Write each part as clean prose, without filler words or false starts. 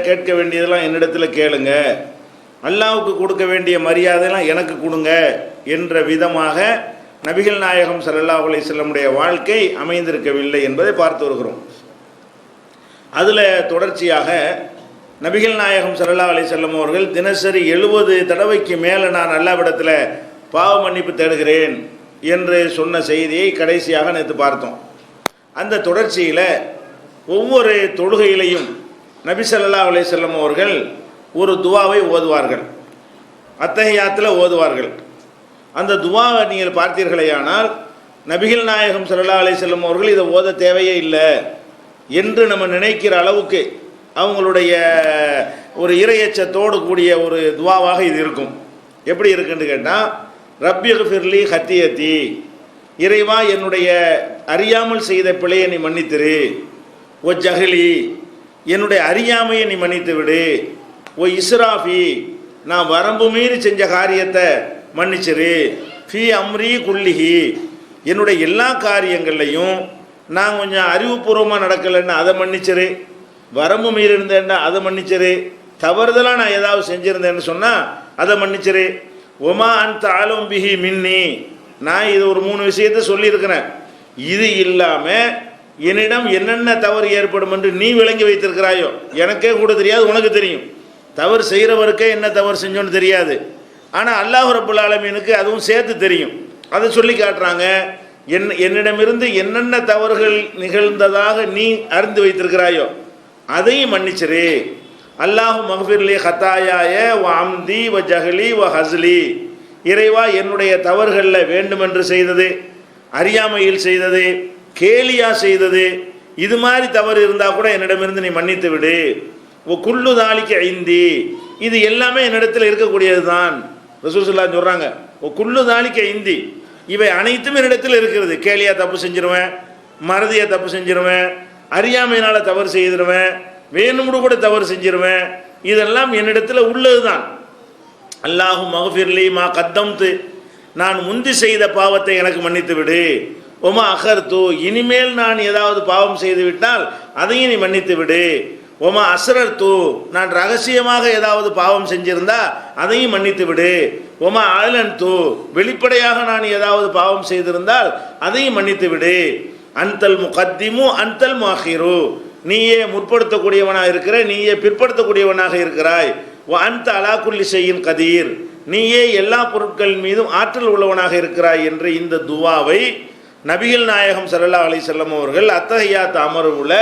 கேட்க வேண்டியதெல்லாம் என்னிடத்தில் கேளுங்க, அல்லாஹ்வுக்கு கொடுக்க வேண்டிய மரியாதைலாம் எனக்கு கொடுங்க என்ற விதமாக நபிகள் நாயகம் ஸல்லல்லாஹு அலைஹி வஸல்லமுடைய வாழ்க்கை அமைந்திருக்கவில்லை என்பதை பார்த்து வருகிறோம். அதில் தொடர்ச்சியாக நபிகள் நாயகம் ஸல்லல்லாஹு அலைஹி வஸல்லம் அவர்கள் தினசரி 70 தடவைக்கு மேலே நான் அல்லாஹ்விடத்தில் பாவ மன்னிப்பு தேடுகிறேன் என்று சொன்ன செய்தியை கடைசியாக நேற்று பார்த்தோம். அந்த தொடர்ச்சியில் ஒவ்வொரு தொழுகையிலையும் நபி ஸல்லல்லாஹு அலைஹி வஸல்லம் அவர்கள் ஒரு துவாவை ஓதுவார்கள், அத்தஹியாத்தில் ஓதுவார்கள். அந்த துவாவை நீங்கள் பார்த்தீர்களேயானால் நபிகள் நாயகம் ஸல்லல்லாஹு அலைஹி வஸல்லம் அவர்கள் இதை ஓத தேவையே இல்லை என்று நம்ம நினைக்கிற அளவுக்கு அவங்களுடைய ஒரு இறையச்சத்தோடு கூடிய ஒரு துவாவாக இது இருக்கும். எப்படி இருக்குன்னு கேட்டால், ரப்பிஃபிர்லி ஹத்தியத்தி, இறைவா என்னுடைய அறியாமல் செய்த பிழையை நீ மன்னித்திரு, ஓ ஜஹலி என்னுடைய அறியாமையை நீ மன்னித்து விடு, ஓ இஸ்ராஃபி நான் வரம்பு மீறி செஞ்ச காரியத்தை மன்னிச்சிரு, ஃபி அம்ரி குல்லிஹி என்னுடைய எல்லா காரியங்கள்லையும் நான் கொஞ்சம் அறிவுபூர்வமாக நடக்கலைன்னா அதை மன்னிச்சிரு, வரம்பு மீறி இருந்தேன்னா அதை மன்னிச்சிரு, தவறுதலாக நான் ஏதாவது செஞ்சுருந்தேன்னு சொன்னால் அதை மன்னிச்சிரு, ஒமா அன்த ஆலும் பிஹி மின்னி நான் இது ஒரு 3 விஷயத்தை சொல்லியிருக்கிறேன், இது இல்லாமல் என்னிடம் என்னென்ன தவறு ஏற்படும் என்று நீ விளங்கி வைத்திருக்கிறாயோ எனக்கே கூட தெரியாது, உனக்கு தெரியும். தவறு செய்கிறவருக்கே என்ன தவறு செஞ்சோன்னு தெரியாது, ஆனால் அல்லாஹ் ரப்புல் ஆலமீனுக்கு அதுவும் சேர்த்து தெரியும். அதை சொல்லி காட்டுறாங்க, என்னிடமிருந்து என்னென்ன தவறுகள் நிகழ்ந்ததாக நீ அறிந்து வைத்திருக்கிறாயோ அதையும் மன்னிச்சிரு. அல்லாஹு மக்ஃபிர்லி ஹத்தாயாய வ அம்தி வ ஜஹலி வ ஹஸ்லி, இறைவா என்னுடைய தவறுகளில் வேண்டுமென்று செய்தது, அறியாமையில் செய்தது, கேலியா செய்தது, இது மாதிரி தவறு இருந்தால் கூட என்னிடமிருந்து நீ மன்னித்து விடு. ஓ குல்லு தாலிக்கு ஐந்தி, இது எல்லாமே என்னிடத்தில் இருக்கக்கூடியது தான். ரசூல் ஸல்லல்லாஹு அலைஹி சொல்கிறாங்க, ஓ குல்லு தாலிக்கு ஐந்தி, இவை அனைத்தும் என்னிடத்தில் இருக்கிறது. கேலியா தப்பு செஞ்சிருவேன், மறதியை தப்பு செஞ்சிருவேன், அறியாமையினால் தவறு செய்திருவேன், வேணும்னு கூட தவறு செஞ்சிருவேன், இதெல்லாம் என்னிடத்தில் உள்ளது தான். அல்லாஹு மக்ஃபிர்லி மா கத்தம்து, நான் முந்தி செய்த பாவத்தை எனக்கு மன்னித்து விடு. ஒமா அகர்த்து, இனிமேல் நான் ஏதாவது பாவம் செய்து விட்டால் அதையும் நீ மன்னித்து விடு. ஒமா அஸ்ரர்த்து, நான் ரகசியமாக ஏதாவது பாவம் செஞ்சிருந்தா அதையும் மன்னித்து விடு. ஒமா அலன்து, வெளிப்படையாக நான் ஏதாவது பாவம் செய்திருந்தால் அதையும் மன்னித்து விடு. அன்தல் முகத்திமு அன்தல் முஅக்கிரு, நீயே முற்படுத்தக்கூடியவனாக இருக்கிற, நீயே பிற்படுத்தக்கூடியவனாக இருக்கிறாய். அந்த அலா குல்லி ஷைஇன் கதீர், நீயே எல்லா பொருட்களின் மீதும் ஆற்றல் உள்ளவனாக இருக்கிறாய் என்ற இந்த துவாவை நபிகள் நாயகம் ஸல்லல்லாஹு அலைஹி வஸல்லம் அவர்கள் அத்தஹியாத் அமர்வுல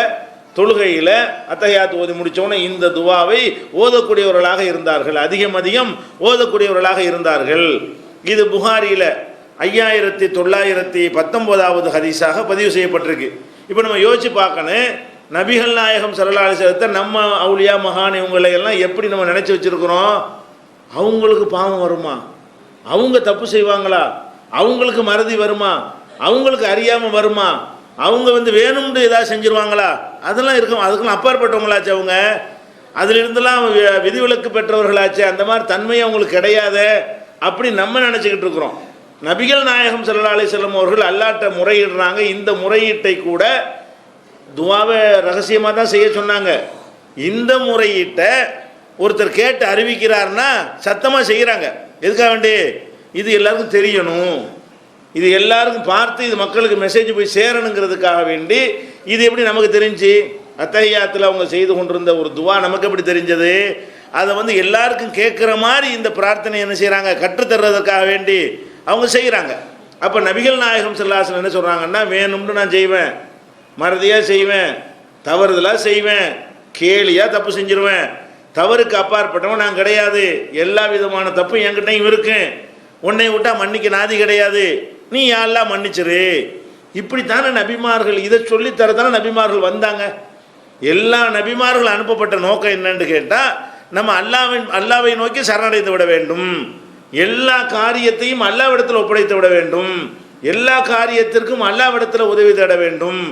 தொழுகையில் அத்தஹியாத் ஓதி முடித்தோன்னே இந்த துவாவை ஓதக்கூடியவர்களாக இருந்தார்கள், அதிகம் ஓதக்கூடியவர்களாக இருந்தார்கள். இது புகாரியில் 5919வது ஹதீஸாக பதிவு செய்யப்பட்டிருக்கு. இப்போ நம்ம யோசிச்சு பார்க்கணும், நபிகள் நாயகம் ஸல்லல்லாஹு அலைஹி வஸல்லம் நம்ம அவுலியா மகான் இவங்களை எல்லாம் எப்படி நம்ம நினச்சி வச்சுருக்கிறோம்? அவங்களுக்கு பாவம் வருமா? அவங்க தப்பு செய்வாங்களா? அவங்களுக்கு மறதி வருமா? அவங்களுக்கு அறியாமல் வருமா? அவங்க வேணும்னு ஏதாவது செஞ்சுருவாங்களா? அதெல்லாம் இருக்கும். அதுக்கெல்லாம் அப்பாற்பட்டவங்களாச்சு அவங்க, அதிலிருந்தெல்லாம் விதிவிலக்கு பெற்றவர்களாச்சு. அந்த மாதிரி தன்மை அவங்களுக்கு கிடையாது அப்படி நம்ம நினச்சிக்கிட்டு இருக்கிறோம். நபிகள் நாயகம் ஸல்லல்லாஹு அலைஹி வஸல்லம் அவர்கள் அல்லாஹ்ட்ட முறையிடுறாங்க. இந்த முறையீட்டை கூட துவாவை ரகசியமாக தான் செய்ய சொன்னாங்க. இந்த முறையீட்டை ஒருத்தர் கேட்டு அறிவிக்கிறார்னா சத்தமாக செய்கிறாங்க. எதுக்காக வேண்டி? இது எல்லாருக்கும் தெரியணும், இது எல்லாருக்கும் பார்த்து இது மக்களுக்கு மெசேஜ் போய் சேரணுங்கிறதுக்காக வேண்டி. இது எப்படி நமக்கு தெரிஞ்சு? அத்தஹியாத்தில் அவங்க செய்து கொண்டிருந்த ஒரு துவா நமக்கு எப்படி தெரிஞ்சது? அதை எல்லாருக்கும் கேட்குற மாதிரி இந்த பிரார்த்தனை என்ன செய்கிறாங்க? கற்றுத்தர்றதுக்காக வேண்டி அவங்க செய்கிறாங்க. அப்போ நபிகள் நாயகம் ஸல்லல்லாஹு அலைஹி வஸல்லம் என்ன சொல்கிறாங்கன்னா, வேணும்னு நான் செய்வேன், மறதியாக செய்வேன், தவறுதலாக செய்வேன், கேலியாக தப்பு செஞ்சிருவேன், தவறுக்கு அப்பாற்பட்டவன் நான் கிடையாது, எல்லா விதமான தப்பும் என்கிட்டையும் இருக்கு, உன்னை விட்டால் மன்னிக்க நாதி கிடையாது, நீ யாரெல்லாம் மன்னிச்சிரு. இப்படித்தானே நபிமார்கள் இதை சொல்லித்தரத்தானே நபிமார்கள் வந்தாங்க. எல்லா நபிமார்கள் அனுப்பப்பட்ட நோக்கம் என்னன்னு கேட்டால், நம்ம அல்லாவை நோக்கி சரணடைந்து விட வேண்டும், எல்லா காரியத்தையும் அல்லாவிடத்தில் ஒப்படைத்து விட வேண்டும், எல்லா காரியத்திற்கும் அல்லாவிடத்தில் உதவி தேட வேண்டும்,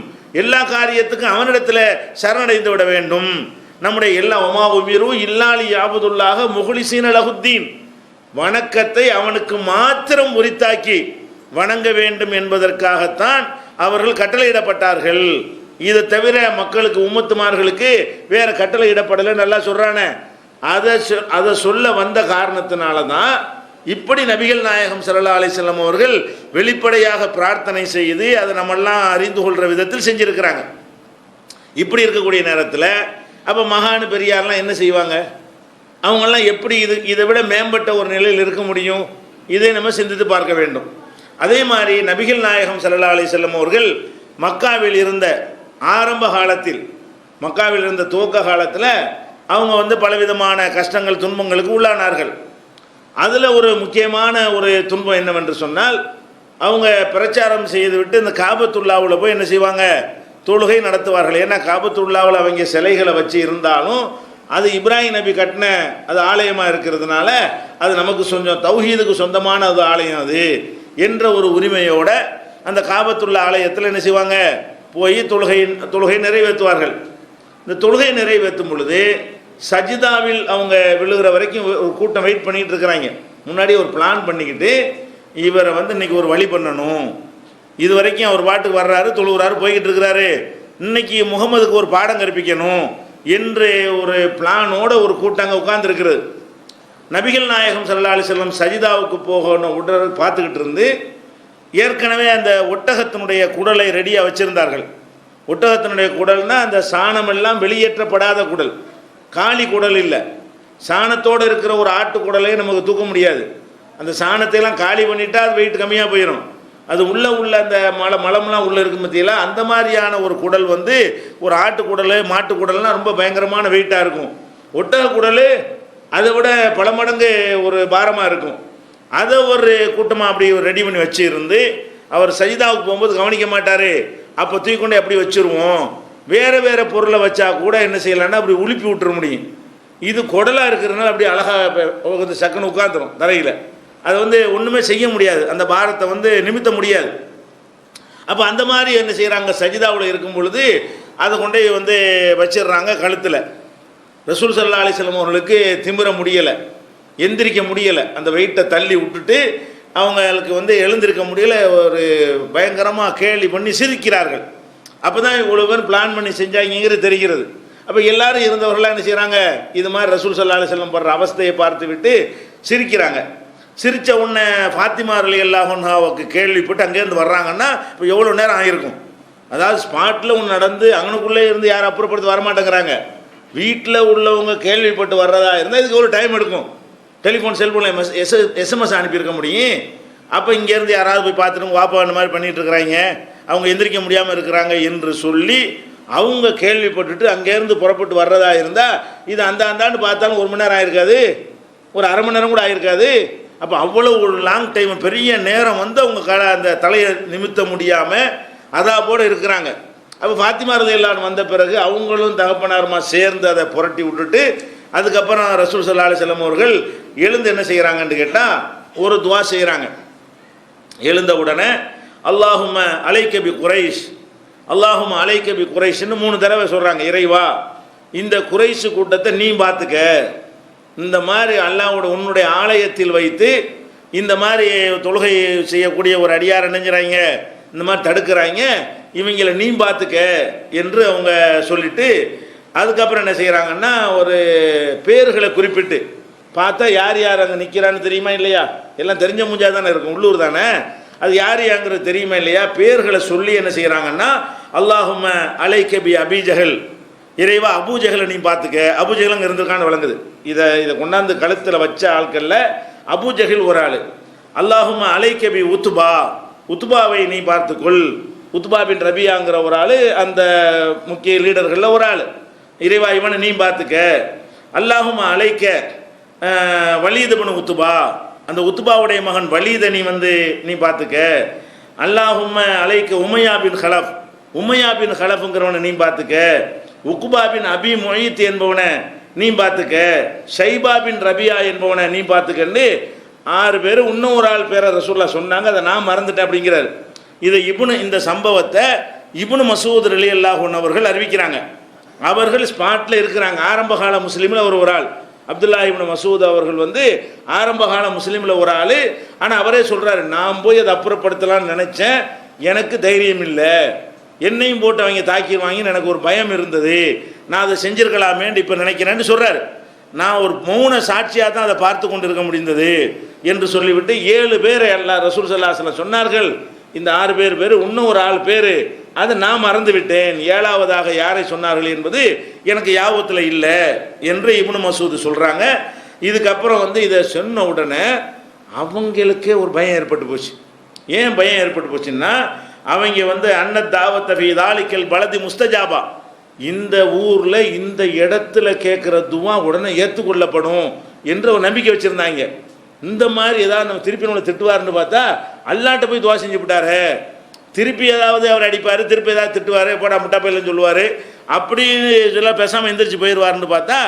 எல்லா காரியத்துக்கும் அவனிடத்தில் சரணடைந்து விட வேண்டும். நம்முடைய எல்லா ஒமா உமிரு இல்லாலி யாபுதுல்லாஹ முஹ்லிஸீன லஹுத்தீன், வணக்கத்தை அவனுக்கு மாத்திரம் உரித்தாக்கி வணங்க வேண்டும் என்பதற்காகத்தான் அவர்கள் கட்டளையிடப்பட்டார்கள் இதை தவிர மக்களுக்கு உம்மத்துமார்களுக்கு வேற கட்டளை இடப்படலை நல்லா சொல்றானே. அதை சொல்ல வந்த காரணத்தினால தான் இப்படி நபிகள் நாயகம் ஸல்லல்லாஹு அலைஹி வஸல்லம் அவர்கள் வெளிப்படையாக பிரார்த்தனை செய்து அதை நம்மெல்லாம் அறிந்து கொள்கிற விதத்தில் செஞ்சுருக்கிறாங்க. இப்படி இருக்கக்கூடிய நேரத்தில் அப்போ மகானு பெரியார்லாம் என்ன செய்வாங்க? அவங்கெல்லாம் எப்படி இதை விட மேம்பட்ட ஒரு நிலையில் இருக்க முடியும்? இதை நம்ம சிந்தித்து பார்க்க வேண்டும். அதே மாதிரி நபிகள் நாயகம் ஸல்லல்லாஹு அலைஹி வஸல்லம் அவர்கள் மக்காவில் இருந்த ஆரம்ப காலத்தில், மக்காவில் இருந்த துவக்க காலத்தில் அவங்க பலவிதமான கஷ்டங்கள் துன்பங்களுக்கு உள்ளானார்கள். அதில் ஒரு முக்கியமான ஒரு துன்பம் என்னவென்று சொன்னால், அவங்க பிரச்சாரம் செய்துவிட்டு இந்த காபத்துல்லாவில் போய் என்ன செய்வாங்க? தொழுகை நடத்துவார்கள். ஏன்னா காபத்துல்லாவில் அவங்க சிலைகளை வச்சு இருந்தாலும் அது இப்ராஹிம் நபி கட்டின அது ஆலயமாக இருக்கிறதுனால அது நமக்கு தௌஹீதுக்கு சொந்தமான அது ஆலயம் அது என்ற ஒரு உரிமையோட அந்த காபத்துல்லா ஆலயத்தில் என்ன செய்வாங்க? போய் தொழுகை நிறைவேற்றுவார்கள். இந்த தொழுகை நிறைவேற்றும் பொழுது சஜிதாவில் அவங்க விழுகிற வரைக்கும் ஒரு கூட்டம் வெயிட் பண்ணிகிட்டு இருக்கிறாங்க. முன்னாடி ஒரு பிளான் பண்ணிக்கிட்டு இவரை இன்னைக்கு ஒரு வழி பண்ணணும். இது வரைக்கும் அவர் பாட்டுக்கு வர்றாரு, தொழுகிறாரு, போய்கிட்டு இருக்கிறாரு. இன்னைக்கு முகமதுக்கு ஒரு பாடம் கற்பிக்கணும் என்று ஒரு பிளானோட ஒரு கூட்டாங்க உட்கார்ந்துருக்கிறது. நபிகள் நாயகம் ஸல்லல்லாஹு அலைஹி வஸல்லம் சஜிதாவுக்கு போகணும் உடல் பார்த்துக்கிட்டு இருந்து ஏற்கனவே அந்த ஒட்டகத்தினுடைய குடலை ரெடியாக வச்சுருந்தார்கள். ஒட்டகத்தினுடைய குடல்னால் அந்த சாணமெல்லாம் வெளியேற்றப்படாத குடல், காலி குடல் இல்லை. சாணத்தோடு இருக்கிற ஒரு ஆட்டு குடலையே நமக்கு தூக்க முடியாது. அந்த சாணத்தையெல்லாம் காலி பண்ணிட்டா அது வெயிட் கம்மியாக போயிடும். அது உள்ள அந்த மலம்லாம் உள்ளே இருக்கும் பற்றியில் அந்த மாதிரியான ஒரு குடல் ஒரு ஆட்டு குடல், மாட்டு குடல்னால் ரொம்ப பயங்கரமான வெயிட்டாக இருக்கும். ஒட்டக குடல் அதை விட பல மடங்கு ஒரு பாரமாக இருக்கும். அதை ஒரு கூட்டமாக அப்படி ரெடி பண்ணி வச்சு இருந்து அவர் சஜிதாவுக்கு போகும்போது கவனிக்க மாட்டார். அப்போ தூக்கிக்கொண்டே அப்படி வச்சுருவோம். வேறு வேறு பொருளை வச்சா கூட என்ன செய்யலான்னா அப்படி உலுப்பி விட்டுற முடியும். இது குடலாக இருக்கிறதுனால அப்படி அழகாக சக்குன்னு உட்காந்துரும் தரையில். அது ஒன்றுமே செய்ய முடியாது, அந்த பாரத்தை நிமித்த முடியாது. அப்போ அந்த மாதிரி என்ன செய்கிறாங்க? சஜிதாவில் இருக்கும் பொழுது அதை கொண்டே வச்சிடுறாங்க கழுத்தில். ரசூல் ஸல்லல்லாஹு அலைஹி வஸல்லம் அவர்களுக்கு திமிர முடியலை, எந்திரிக்க முடியலை. அந்த வெயிட்டை தள்ளி விட்டுட்டு அவங்களுக்கு எழுந்திருக்க முடியலை. ஒரு பயங்கரமாக கேலி பண்ணி சிரிக்கிறார்கள். அப்போ தான் இவ்வளோ பேர் பிளான் பண்ணி செஞ்சாங்கிறது தெரிகிறது. அப்போ எல்லாரும் இருந்தவர்களாக என்ன செய்கிறாங்க? இது மாதிரி ரசூல் ஸல்லல்லாஹு அலைஹி வஸல்லம் படுற அவஸ்தையை பார்த்து விட்டு சிரிக்கிறாங்க. சிரித்த உடனே ஃபாத்திமா ரலியல்லாஹு அன்ஹாவுக்கு கேள்விப்பட்டு அங்கேருந்து வர்றாங்கன்னா இப்போ எவ்வளோ நேரம் ஆகிருக்கும்? அதாவது ஸ்பாட்டில் ஒன்று நடந்து அங்கனுக்குள்ளே இருந்து யாரும் அப்புறப்படுத்தி வரமாட்டேங்கிறாங்க. வீட்டில் உள்ளவங்க கேள்விப்பட்டு வர்றதா இருந்தால் இதுக்கு எவ்வளோ டைம் எடுக்கும்? டெலிஃபோன் செல்ஃபோனில் எஸ்எம்எஸ் அனுப்பியிருக்க முடியும். அப்போ இங்கேருந்து யாராவது போய் பார்த்துட்டு வாப்பா இந்த மாதிரி பண்ணிகிட்டு இருக்கிறாங்க, அவங்க எந்திரிக்க முடியாமல் இருக்கிறாங்க என்று சொல்லி அவங்க கேள்விப்பட்டுட்டு அங்கேருந்து புறப்பட்டு வர்றதா இருந்தால் இது அந்தாண்டு பார்த்தாலும் 1 மணி நேரம் ஆகிருக்காது, ஒரு அரை மணி நேரம் கூட ஆகிருக்காது. அப்போ அவ்வளோ ஒரு லாங் டைம், பெரிய நேரம் அவங்க அந்த தலையை நிமித்த முடியாமல் அதாப்போடு இருக்கிறாங்க. அப்போ ஃபாத்திமா ரலியல்லாஹு வந்த பிறகு அவங்களும் தகப்பனாருமா சேர்ந்து அதை புரட்டி விட்டுட்டு அதுக்கப்புறம் ரசூல் ஸல்லல்லாஹு அலைஹி வஸல்லம் அவர்கள் எழுந்து என்ன செய்கிறாங்கன்னு கேட்டால் ஒரு துவா செய்கிறாங்க. எழுந்த உடனே அல்லாஹும்ம அலைக்க பி குரைஷ், அல்லாஹும்ம அலைக்க பி குரைஷ்னு 3 தடவை சொல்கிறாங்க. இறைவா, இந்த குரைஷ் கூட்டத்தை நீ பார்த்துக்க. இந்த மாதிரி அல்லாஹ்வோட உன்னுடைய ஆலயத்தில் வைத்து இந்த மாதிரி தொழுகை செய்யக்கூடிய ஒரு அடியார் நினைஞ்சுறாங்க, இந்த மாதிரி தடுக்கிறாங்க, இவங்களை நீ பார்த்துக்க என்று அவங்க சொல்லிட்டு அதுக்கப்புறம் என்ன செய்கிறாங்கன்னா ஒரு பேர்களை குறிப்பிட்டு பார்த்தா யார் யார் அங்கே நிற்கிறான்னு தெரியுமா இல்லையா? எல்லாம் தெரிஞ்ச மூஞ்சா தானே இருக்கும், உள்ளூர் தானே, அது யார் யாங்கிறது தெரியுமா இல்லையா? பேர்களை சொல்லி என்ன செய்கிறாங்கன்னா அல்லாஹும்ம அலைக்க பி அபிஜஹல், இறைவா அபூஜஹலை நீ பார்த்துக்க. அபூஜஹல் அங்கே இருந்திருக்கான்னு விளங்குது. இதை கொண்டாந்து கழுத்தில் வச்ச ஆட்களில் அபூஜஹல் ஒரு ஆள். அல்லாஹும்ம அலைக்க பி உத்துபா, உத்துபாவை நீ பார்த்துக்கொள். உத்துபா பின் ரபியாங்கிற ஒரு ஆள் அந்த முக்கிய லீடர்களில் ஒரு ஆள். இறைவா இவனை நீ பார்த்துக்க. அல்லாஹும்ம அலைக்க வலீத் பின் உத்துபா, அந்த உத்துபாவுடைய மகன் வலீதை நீ பார்த்துக்க. அல்லாஹும்ம அலைக்க உமையா பின் ஹலஃப், உமையா பின் ஹலஃப்ங்கிறவனை நீ பார்த்துக்க. உக்குபா பின் அபி மொய்த் என்பவனை நீ பார்த்துக்க. ஷைபா பின் ரபியா என்பவனை நீ பார்த்துக்கன்னு 6 பேர். இன்னும் ஒரு ஆள் பேரை ரசூலுல்லாஹ் சொன்னாங்க, அதை நான் மறந்துட்டேன் அப்படிங்கிறார். இதை இந்த சம்பவத்தை இப்னு மசூத் ரலியல்லாஹு அன்ஹு அவர்கள் அறிவிக்கிறாங்க. அவர்கள் ஸ்பாட்டில் இருக்கிறாங்க. ஆரம்ப கால முஸ்லீமில் ஒரு ஆள் அப்துல்லா இப்னு மசூத் அவர்கள் ஆரம்ப கால முஸ்லீமில் ஒரு ஆள். ஆனால் அவரே சொல்கிறாரு, நான் போய் அதை அப்புறப்படுத்தலான்னு நினச்சேன், எனக்கு தைரியம் இல்லை. என்னையும் போட்டு அவங்க தாக்கிடுவாங்கன்னு எனக்கு ஒரு பயம் இருந்தது, நான் அதை செஞ்சிருக்கலாமேன்னு இப்போ நினைக்கிறேன்னு சொல்கிறார். நான் ஒரு மௌன சாட்சியாக தான் அதை பார்த்து கொண்டு இருக்க முடிந்தது என்று சொல்லிவிட்டு 7 பேர் எல்லாம் ரசூல் ஸல்லல்லாஹு அலைஹி வஸல்லம் சொன்னார்கள். இந்த 6 பேர் இன்னும் ஒரு ஆள் பேர் அது நான் மறந்து விட்டேன், 7வதாக யாரை சொன்னார்கள் என்பது எனக்கு ஞாபகத்தில் இல்லை என்று இப்னு மசூத் சொல்கிறாங்க. இதுக்கப்புறம் இதை சொன்ன உடனே அவங்களுக்கே ஒரு பயம் ஏற்பட்டு போச்சு. ஏன் பயம் ஏற்பட்டு போச்சுன்னா, அவங்க அன்னத் தாவத்த ஃபீ தாலிக்கல் பலதி முஸ்தஜாபா, இந்த ஊரில் இந்த இடத்துல கேட்குற துவா உடனே ஏற்றுக்கொள்ளப்படும் என்ற ஒரு நம்பிக்கை வச்சுருந்தாங்க. இந்த மாதிரி ஏதாவது நம்ம திருப்பி நம்மளை திட்டுவார்னு பார்த்தா அல்லாட்ட போய் துவா செஞ்சு விட்டாரு. திருப்பி ஏதாவது அவர் அடிப்பார், திருப்பி ஏதாவது திட்டுவார், போடா முட்டாப்பையிலன்னு சொல்லுவார், அப்படின்னு சொல்ல பேசாமல் எந்திரிச்சு போயிடுவார்னு பார்த்தா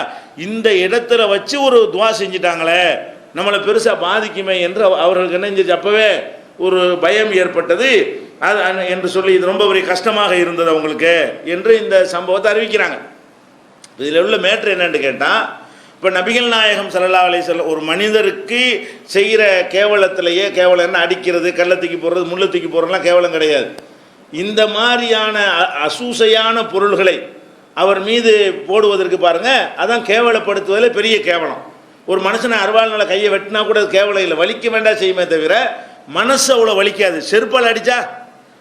இந்த இடத்துல வச்சு ஒரு துவா செஞ்சிட்டாங்களே, நம்மளை பெருசாக பாதிக்குமே என்று அவர்களுக்கு என்ன செஞ்சு அப்போவே ஒரு பயம் ஏற்பட்டது. அது என்று சொல்லி இது ரொம்ப பெரிய கஷ்டமாக இருந்தது அவங்களுக்கு என்று இந்த சம்பவத்தை அறிவிக்கிறாங்க. இதில் உள்ள மேட்ரு என்னன்னு கேட்டால், இப்போ நபிகள் நாயகம் ஸல்லல்லாஹு அலைஹி வஸல்லம் ஒரு மனிதருக்கு செய்கிற கேவலத்திலேயே கேவலம் என்ன, அடிக்கிறது, கல்லை தூக்கி போடுறது, முள்ளை தூக்கி போடுறதுலாம் கேவலம் கிடையாது. இந்த மாதிரியான அசூசையான பொருள்களை அவர் மீது போடுவதற்கு பாருங்கள், அதான் கேவலப்படுத்துவதில் பெரிய கேவலம். ஒரு மனுஷனை அருவாள்னால கையை வெட்டினா கூட அது கேவலம் இல்லை, வலிக்க வேண்டாம் செய்யுமே தவிர மனசு அவ்வளோ வலிக்காது. செருப்பால் அடித்தா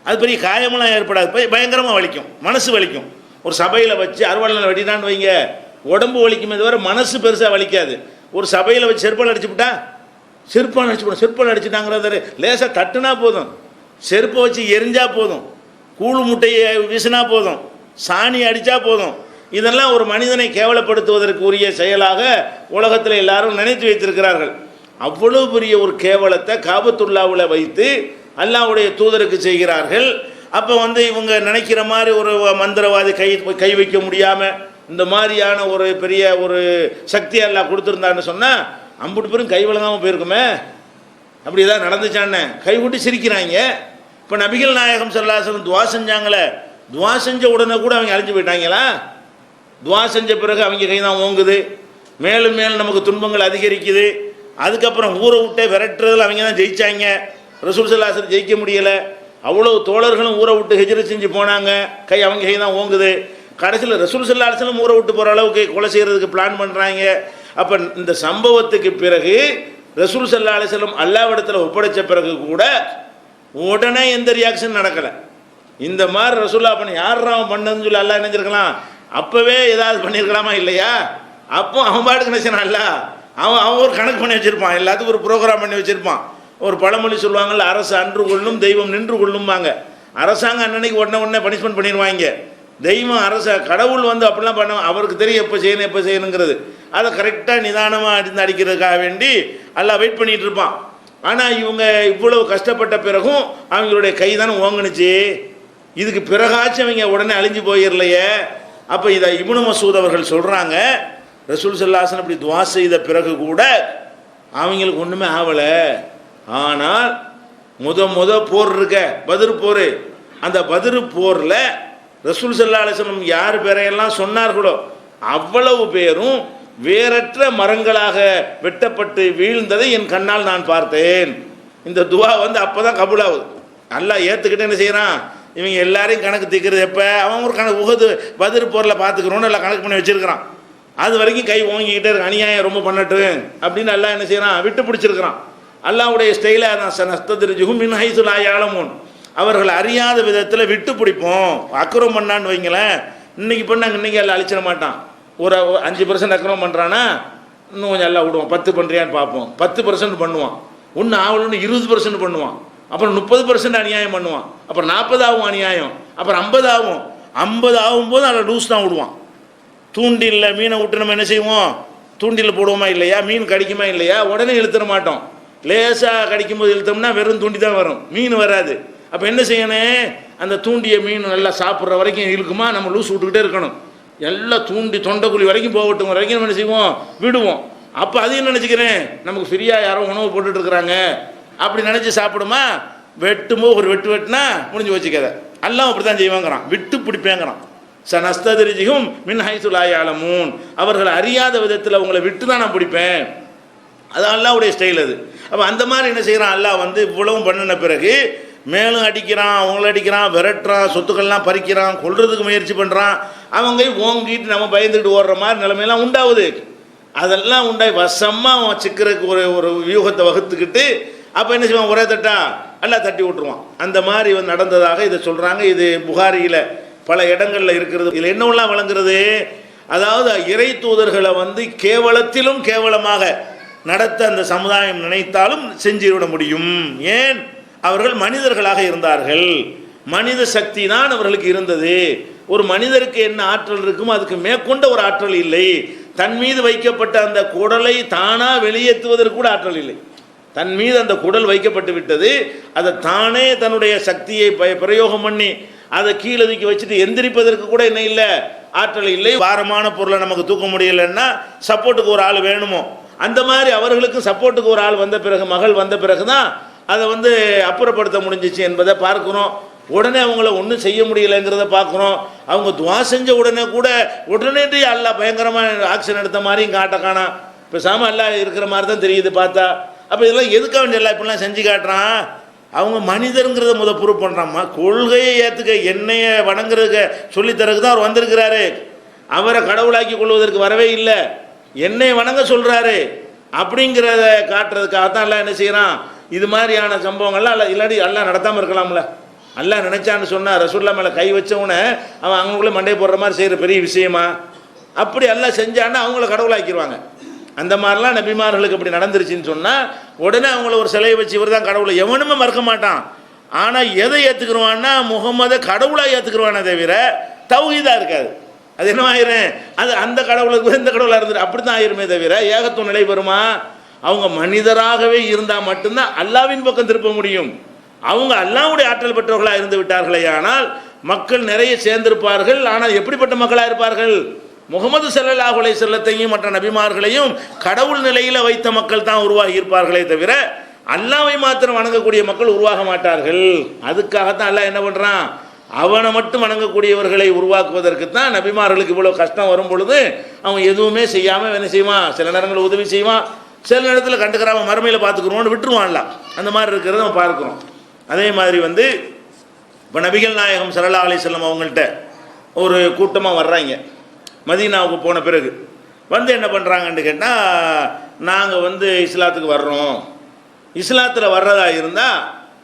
அது பெரிய காயமெல்லாம் ஏற்படாது, பயங்கரமாக வலிக்கும், மனசு வலிக்கும். ஒரு சபையில் வச்சு அருவாள்னால வெட்டினான்னு வைங்க, உடம்பு வலிக்குமே தவிர மனசு பெருசாக வலிக்காது. ஒரு சபையில் வச்சு செருப்பால் அடிச்சுவிட்டா, செருப்பால் அடிச்சுட்டாங்கிறது லேசாக தட்டுனா போதும், செருப்பை வச்சு எரிஞ்சா போதும், கூழு முட்டையை வீசினா போதும், சாணி அடித்தா போதும். இதெல்லாம் ஒரு மனிதனை கேவலப்படுத்துவதற்கு உரிய செயலாக உலகத்தில் எல்லாரும் நினைத்து வைத்திருக்கிறார்கள். அவ்வளவு பெரிய ஒரு கேவலத்தை காபத்துல்லாவில் வைத்து அல்லாஹ்வுடைய தூதருக்கு செய்கிறார்கள். அப்போ இவங்க நினைக்கிற மாதிரி ஒரு மந்திரவாதி கை வைக்க முடியாமல் இந்த மாதிரியான ஒரு பெரிய ஒரு சக்தி அல்லாஹ் கொடுத்துருந்தான்னு சொன்னால் அம்புட்டு பேரும் கை வழங்காமல் போயிருக்குமே. அப்படி ஏதாவது நடந்துச்சான்னு கைவிட்டு சிரிக்கிறாங்க. இப்போ நபிகள் நாயகம் ஸல்லல்லாஹு அலைஹி வஸல்லம் துவா செஞ்சாங்களே, துவா செஞ்ச உடனே கூட அவங்க அழிஞ்சு போயிட்டாங்களா? துவா செஞ்ச பிறகு அவங்க கை தான் ஓங்குது, மேலும் மேலும் நமக்கு துன்பங்கள் அதிகரிக்குது. அதுக்கப்புறம் ஊரை விட்டே விரட்டுறதுல அவங்க தான் ஜெயிச்சாங்க. ரசூல் ஸல்லல்லாஹு அலைஹி வஸல்லம் ஜெயிக்க முடியலை. அவ்வளோ தோழர்களும் ஊரை விட்டு ஹிஜ்ரத் செஞ்சு போனாங்க, அவங்க கை தான் ஓங்குது. கடைசியில் ரசூல் ஸல்லல்லாஹு அலைஹி வஸல்லம் ஊரை விட்டு போகிற அளவுக்கு கொலை செய்கிறதுக்கு பிளான் பண்ணுறாங்க. அப்போ இந்த சம்பவத்துக்கு பிறகு ரசூல் ஸல்லல்லாஹு அலைஹி வஸல்லம் அல்லாஹ்விடத்தில் ஒப்படைச்ச பிறகு கூட உடனே எந்த ரியாக்ஷன் நடக்கலை. இந்த மாதிரி ரசூல்லா பண்ணி யாரும் பண்ணதுன்னு சொல்லி அல்லாஹ் நினைஞ்சிருக்கலாம், அப்போவே ஏதாவது பண்ணியிருக்கலாமா இல்லையா? அப்போ அவன் பாட்டுக்கு நினைச்சான்ல, அவன் ஒரு கணக்கு பண்ணி வச்சுருப்பான், எல்லாத்துக்கும் ஒரு ப்ரோக்ராம் பண்ணி வச்சுருப்பான். ஒரு பழமொழி சொல்லுவாங்கள்ல, அரசு அன்று கொள்ளும் தெய்வம் நின்று கொள்ளும்பாங்க. அரசாங்கம் அன்னன்னைக்கு உடனே பனிஷ்மெண்ட் பண்ணிடுவாங்க. தெய்வம் கடவுள் அப்படிலாம் பண்ண அவருக்கு தெரியும் எப்போ செய்யணுங்கிறது. அதை கரெக்டாக நிதானமாக அடித்து அடிக்கிறதுக்காக வேண்டி எல்லாம் வெயிட் பண்ணிகிட்டு இருப்பான். ஆனால் இவங்க இவ்வளவு கஷ்டப்பட்ட பிறகும் அவங்களுடைய கை தானே ஓங்குனுச்சு. இதுக்கு பிறகாச்சும் அவங்க உடனே அழிஞ்சு போயிடலையே. அப்போ இதை இப்னு மசூத் அவர்கள் சொல்கிறாங்க, ரசூல் ஸல்லல்லாஹு அலைஹி வஸல்லம் இப்படி துவா செய்த பிறகு கூட அவங்களுக்கு ஒன்றுமே ஆகலை. ஆனால் முத போர் இருக்க பத்ர் போர், அந்த பத்ர் போரில் ரசூல் ஸல்லல்லாஹு அலைஹி வஸல்லம் யார் பேரையெல்லாம் சொன்னார்களோ அவ்வளவு பேரும் வேறற்ற மரங்களாக வெட்டப்பட்டு வீழ்ந்ததை என் கண்ணால் நான் பார்த்தேன். இந்த துவா அப்போ தான் கபூலாகுது. அல்லாஹ் ஏற்றுக்கிட்டு என்ன செய்கிறான், இவங்க எல்லாரையும் கணக்கு தீர்க்கிறது எப்போ, அவன் ஒரு கணக்கு உஹது பத்ர் போரில் பார்த்துக்கிறோன்னு எல்லாம் கணக்கு பண்ணி வச்சுருக்கிறான். அது வரைக்கும் கை ஓங்கிக்கிட்டே இருக்கு, அநியாயம் ரொம்ப பண்ணட்டு அப்படின்னு எல்லாம் என்ன செய்கிறான், விட்டு பிடிச்சிருக்கிறான். அல்லாஹ்வுடைய ஸ்டைலாக நான் சனஸ்தத்ரிஜுஹும் மின் ஹைஸு லா யஅலமூன், அவர்கள் அறியாத விதத்தில் விட்டு பிடிப்போம். அக்ரம் பண்ணான்னு வைங்களேன், இன்னைக்கு பண்ணாங்க இன்னைக்கு எல்லாம் அழிச்சிட மாட்டான். ஒரு 5% அக்ரம் பண்ணுறான்னா இன்னும் கொஞ்சம் எல்லாம் விடுவான், 10 பண்ணுறியான்னு பார்ப்போம், 10% பண்ணுவான், ஒன்று ஆகலன்னு 20% பண்ணுவான், அப்புறம் 30% அநியாயம் பண்ணுவான், அப்புறம் 40 ஆகும் அநியாயம், அப்புறம் 50 ஆகும். 50 ஆகும்போது அதில் லூஸ் தான் விடுவான். தூண்டிலில் மீனை விட்டு நம்ம என்ன செய்வோம், தூண்டில் போடுவோமா இல்லையா, மீன் கடிக்குமா இல்லையா, உடனே இழுத்துட மாட்டோம். லேசாக கடிக்கும்போது இழுத்தோம்னா வெறும் தூண்டி தான் வரும், மீன் வராது. அப்போ என்ன செய்யணும், அந்த தூண்டிய மீன் நல்லா சாப்பிட்ற வரைக்கும் இழுக்குமா, நம்ம லூஸ் விட்டுக்கிட்டே இருக்கணும். எல்லாம் தூண்டி தொண்டைக்குழி வரைக்கும் போகட்டும் வரைக்கும் நம்ம என்ன செய்வோம், விடுவோம். அப்போ அதையும் நினச்சிக்கிறேன், நமக்கு ஃப்ரீயாக யாரோ உணவு போட்டுட்ருக்குறாங்க அப்படி நினச்சி சாப்பிடுமா, வெட்டும்போது ஒரு வெட்டுனா முடிஞ்சு வச்சுக்கதை. எல்லாம் அப்படி தான் செய்வாங்கிறான், விட்டு பிடிப்பேங்கிறான். சனஸ்தத்ரிஜுஹும் மின் ஹைஸு லா யஅலமூன், அவர்கள் அறியாத விதத்தில் அவங்களை விட்டு தான் நான் பிடிப்பேன். அது அல்லாஹ்வுடைய ஸ்டைல் அது. அப்போ அந்த மாதிரி என்ன செய்கிறான், அல்லாஹ் இவ்வளவும் பண்ணின பிறகு மேலும் அடிக்கிறான், அவங்கள அடிக்கிறான், விரட்டுறான், சொத்துக்கள்லாம் பறிக்கிறான், கொல்றதுக்கு முயற்சி பண்ணுறான். அவங்க ஓங்கிட்டு நம்ம பயந்துக்கிட்டு ஓடுற மாதிரி நிலைமையெல்லாம் உண்டாகுது. அதெல்லாம் உண்டாகி வசமாக அவன் சிக்கிறதுக்கு ஒரு வியூகத்தை வகுத்துக்கிட்டு அப்போ என்ன செய்வான், ஒரே தட்டா எல்லாம் தட்டி விட்டுருவான். அந்த மாதிரி நடந்ததாக இதை சொல்கிறாங்க. இது புகாரியில் பல இடங்களில் இருக்கிறது. இதில் என்னவெல்லாம் வழங்குறது, அதாவது இறை தூதர்களை கேவலத்திலும் கேவலமாக நடத்த அந்த சமுதாயம் நினைத்தாலும் செஞ்சுவிட முடியும். ஏன், அவர்கள் மனிதர்களாக இருந்தார்கள். மனித சக்தி தான் அவர்களுக்கு இருந்தது. ஒரு மனிதருக்கு என்ன ஆற்றல் இருக்குமோ அதுக்கு மேற்கொண்ட ஒரு ஆற்றல் இல்லை. தன் மீது வைக்கப்பட்ட அந்த குடலை தானா வெளியேற்றுவதற்கு கூட ஆற்றல் இல்லை. தன் மீது அந்த குடல் வைக்கப்பட்டு விட்டது, அதை தானே தன்னுடைய சக்தியை பிரயோகம் பண்ணி அதை கீழே தூக்கி வச்சுட்டு எந்திரிப்பதற்கு கூட என்ன இல்லை, ஆற்றல் இல்லை. பாரமான பொருளை நமக்கு தூக்க முடியலைன்னா சப்போர்ட்டுக்கு ஒரு ஆள் வேணுமோ, அந்த மாதிரி அவர்களுக்கு சப்போர்ட்டுக்கு ஒரு ஆள் வந்த பிறகு, மகள் வந்த பிறகு தான் அதை அப்புறப்படுத்த முடிஞ்சிச்சு என்பதை பார்க்குறோம். உடனே அவங்கள ஒன்றும் செய்ய முடியலைங்கிறத பார்க்குறோம். அவங்க துவா செஞ்ச உடனே கூட உடனே அல்லா பயங்கரமாக ஆக்ஷன் எடுத்த மாதிரியும் காணா. இப்போ சாம எல்லாம் இருக்கிற மாதிரி தான் தெரியுது பார்த்தா. அப்போ இதெல்லாம் எதுக்காக வேண்டிய எல்லாம் இப்படிலாம் செஞ்சு காட்டுறான். அவங்க மனிதருங்கிறத ப்ரூவ் பண்ணுறாம்மா. கொள்கையை ஏற்றுக்க, என்னையை வணங்குறதுக்கு சொல்லித்தரக்கு தான் அவர் வந்திருக்கிறாரு. அவரை கடவுளாக்கி கொள்வதற்கு வரவே இல்லை, என்னை வணங்க சொல்கிறாரு. அப்படிங்கிறத காட்டுறதுக்காகத்தான் எல்லாம் என்ன செய்கிறான். இது மாதிரியான சம்பவங்கள்லாம் இல்லாட்டி எல்லாம் நடத்தாமல் இருக்கலாம்ல. அல்லாஹ் நினைச்சான்னு சொன்னால் ரசூல்லா மேலே கை வச்சவனை அவன் அவங்களுக்குள்ளே மண்டை போடுற மாதிரி செய்கிற பெரிய விஷயமா? அப்படி எல்லாம் செஞ்சான்னா அவங்கள கடவுளாக்கிடுவாங்க. அந்த மாதிரிலாம் நபிமார்களுக்கு அப்படி நடந்துருச்சுன்னு சொன்னால் உடனே அவங்கள ஒரு சிலையை வச்சு இவர் தான் கடவுளை எவனுமே மறக்க மாட்டான். ஆனால் எதை ஏற்றுக்குருவான்னா முகம்மதை கடவுளாக ஏற்றுக்குருவானே தவிர தௌஹீதா இருக்காது. அது என்ன ஆயிரும், அது அந்த கடவுளுக்கு இந்த கடவுளாக இருந்துட்டு அப்படி தான் ஆயிருமே தவிர ஏகத்துவ நிலை வருமா? அவங்க மனிதராகவே இருந்தால் மட்டும்தான் அல்லாவின் பக்கம் திருப்ப முடியும். அவங்க அல்லாஹ்வுடைய ஆற்றல் பெற்றவர்களாக இருந்து விட்டார்களே ஆனால் மக்கள் நிறைய சேர்ந்திருப்பார்கள். ஆனால் எப்படிப்பட்ட மக்களாக இருப்பார்கள்? முகமது ஸல்லல்லாஹு அலைஹி வஸல்லத்தையும் மற்ற நபிமார்களையும் கடவுள் நிலையில் வைத்த மக்கள் தான் உருவாகி இருப்பார்களே தவிர அல்லாஹ்வை மாத்திரம் வணங்கக்கூடிய மக்கள் உருவாக மாட்டார்கள். அதுக்காகத்தான் அல்லாஹ் என்ன பண்ணுறான், அவனை மட்டும் வணங்கக்கூடியவர்களை உருவாக்குவதற்கு தான் நபிமார்களுக்கு இவ்வளோ கஷ்டம் வரும் பொழுது அவன் எதுவுமே செய்யாமல் என்ன செய்வான், சில நேரங்களில் உதவி செய்வான், சில நேரத்தில் கண்டுக்கிறாம மறுமையில் பார்த்துக்குருவோன்னு விட்டுருவான்ல. அந்த மாதிரி இருக்கிறத நம்ம பார்க்குறோம். அதே மாதிரி இப்போ நபிகள் நாயகம் ஸல்லல்லாஹு அலைஹி வஸல்லம் அவங்கள்ட்ட ஒரு கூட்டமாக வர்றாங்க. மதீனாவுக்கு போன பிறகு என்ன பண்ணுறாங்கன்னு கேட்டால், நாங்கள் இஸ்லாத்துக்கு வர்றோம், இஸ்லாத்தில் வர்றதா இருந்தால்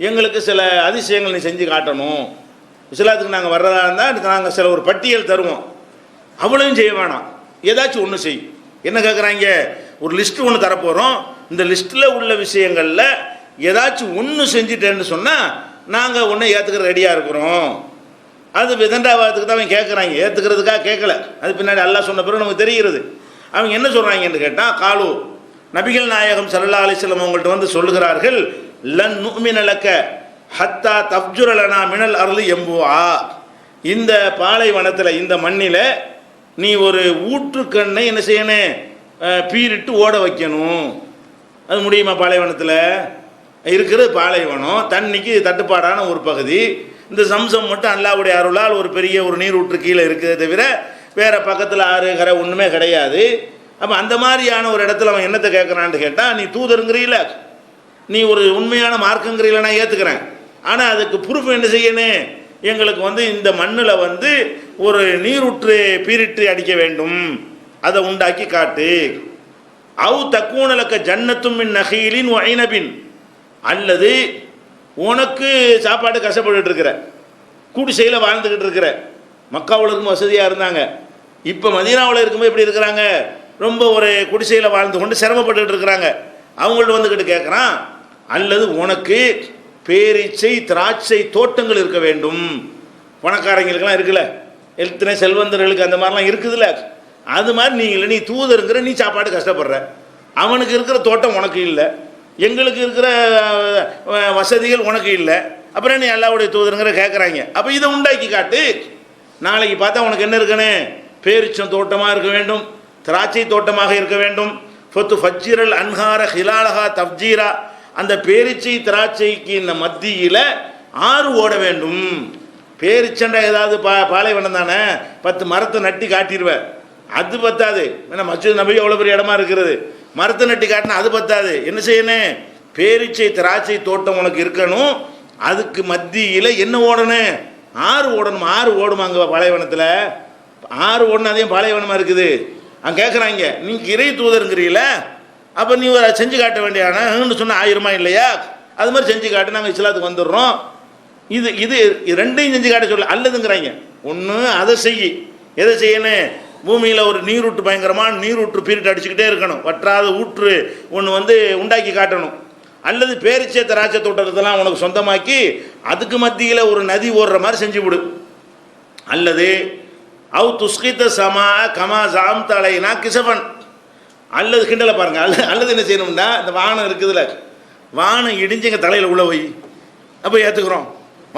எங்களுக்கு சில அதிசயங்கள் நீ செஞ்சு காட்டணும், இஸ்லாத்துக்கு நாங்கள் வர்றதா இருந்தால் நாங்கள் சில ஒரு பட்டியல் தருவோம், அவ்வளவும் செய்ய வேணாம், ஏதாச்சும் ஒன்று செய். என்ன கேட்குறாங்க, ஒரு லிஸ்ட்டு ஒன்று தரப்போகிறோம், இந்த லிஸ்ட்டில் உள்ள விஷயங்களில் ஏதாச்சும் ஒன்று செஞ்சுட்டேன்னு சொன்னால் நாங்கள் ஒன்றை ஏற்றுக்கிற ரெடியாக இருக்கிறோம். அது விதண்டாவாதத்துக்கு தான் அவங்க கேட்குறாங்க, ஏற்றுக்கிறதுக்காக கேட்கல. அது பின்னாடி அல்லாஹ் சொன்ன பிறகு நமக்கு தெரிகிறது. அவங்க என்ன சொல்கிறாங்கன்னு கேட்டால், காலு நபிகள் நாயகம் ஸல்லல்லாஹு அலைஹி வஸல்லம் அவங்கள்ட்ட சொல்லுகிறார்கள், லன் நுமின லக ஹத்தா தஃப்ஜுர லனா மினல் அர்லி யம்புஆ. இந்த பாலைவனத்தில், இந்த மண்ணில் நீ ஒரு ஊற்றுக்கண்ணை என்ன செய்யணும், பீரிட்டு ஓட வைக்கணும். அது முடியுமா? பாலைவனத்தில் இருக்கிறது பாலைவனம், தண்ணிக்கு தட்டுப்பாடான ஒரு பகுதி. இந்த சம்சம் மட்டும் அல்லாஹ்வுடைய அருளால் ஒரு பெரிய ஒரு நீர் ஊற்று கீழே இருக்கிறத தவிர வேறு பக்கத்தில் ஆறு கரை ஒன்றுமே கிடையாது. அப்போ அந்த மாதிரியான ஒரு இடத்துல அவன் என்னத்தை கேட்குறான்னு கேட்டால், நீ தூதருங்கிறீல, நீ ஒரு உண்மையான மார்க்கங்கிறீல, நான் ஏற்றுக்கிறேன், ஆனால் அதுக்கு ப்ரூஃப் என்ன செய்யணும், எங்களுக்கு இந்த மண்ணில் ஒரு நீரூற்று பீரிட்டு அடிக்க வேண்டும், அதை உண்டாக்கி காட்டு. அவு தக்கூனலக்க ஜன்னத்தும் மின் நஹீலின் வ ஐனபின், அல்லது உனக்கு சாப்பாடு கஷ்டப்பட்டுட்டு இருக்கிற, குடிசையில் வாழ்ந்துக்கிட்டு இருக்கிற. மக்காவில் இருக்கும் வசதியாக இருந்தாங்க, இப்போ மதீனாவில் இருக்கும்போது எப்படி இருக்கிறாங்க, ரொம்ப ஒரு குடிசையில் வாழ்ந்து கொண்டு சிரமப்பட்டுக்கிட்டு இருக்கிறாங்க. அவங்கள்ட்ட வந்துக்கிட்டு கேட்குறான், அல்லது உனக்கு பேரீச்சை திராட்சை தோட்டங்கள் இருக்க வேண்டும். பணக்காரங்களுக்கெல்லாம் இருக்குல்ல, எத்தனை செல்வந்தர்களுக்கு அந்த மாதிரிலாம் இருக்குதுல்ல, அது மாதிரி நீ இல்லை, நீ தூதருங்கிற, நீ சாப்பாடு கஷ்டப்படுற, அவனுக்கு இருக்கிற தோட்டம் உனக்கு இல்லை, எங்களுக்கு இருக்கிற வசதிகள் உனக்கு இல்லை, அப்புறம் நீ அல்லாஹ்வுடைய தூதருங்கிற கேட்குறாங்க. அப்போ இதை உண்டாக்கி காட்டு. நாளைக்கு பார்த்தா உனக்கு என்ன இருக்கணும், பேரிச்சம் தோட்டமாக இருக்க வேண்டும், திராட்சை தோட்டமாக இருக்க வேண்டும். ஃபத்து ஃபஜ்ஜிரல் அன்ஹார ஹிலாலஹா தஃப்ஜீரா, அந்த பேரிச்சை திராட்சைக்கு இந்த மத்தியில் ஆறு ஓட வேண்டும். பேரிச்சண்டை ஏதாவது பாலைவனம் தானே, 10 மரத்தை நட்டி காட்டிடுவேன், அது பத்தாது. ஏன்னா மஸ்ஜித் நபி அவ்வளோ பெரிய இடமா இருக்கிறது, மரத்தை நட்டி காட்டினா அது பத்தாது. என்ன செய்யணும், பேரிச்சை திராட்சை தோட்டம் உனக்கு இருக்கணும், அதுக்கு மத்தியில் என்ன ஓடணும்? ஆறு ஓடணும். ஆறு ஓடுமாங்க பாலைவனத்தில்? ஆறு ஓடணும். அதையும் பாலைவனமாக இருக்குது. அங்கே கேட்குறாங்க, நீங்கள் இறை தூதருங்கிறீங்கள, அப்போ நீ செஞ்சு காட்ட வேண்டியானு சொன்னால் ஆயிருமா இல்லையா? அது மாதிரி செஞ்சு காட்டு, நாங்கள் இஸ்லாத்துக்கு வந்துடுறோம். இது இது ரெண்டையும் செஞ்சு காட்ட சொல்ல அல்லதுங்கிறாங்க. ஒன்று அதை செய்யி. எதை செய்யணும்? பூமியில் ஒரு நீரூற்று, பயங்கரமான நீரூற்று பீரிட்டு அடிச்சுக்கிட்டே இருக்கணும், வற்றாத ஊற்று ஒன்று உண்டாக்கி காட்டணும். அல்லது பேரிச்சை திராட்சை தோட்டத்தெல்லாம் உனக்கு சொந்தமாக்கி அதுக்கு மத்தியில் ஒரு நதி ஓடுற மாதிரி செஞ்சு விடு. அல்லது அவு துஸ்கித்த சமா கமா சாம் தலைனா கிசபன், அல்லது கிண்டலை பாருங்க. அல்லது என்ன செய்யணும்னா, இந்த வானம் இருக்குதுல்ல, வானம் இடிஞ்சு எங்கள் தலையில் உள்ள போய் அப்போ ஏற்றுக்கிறோம்.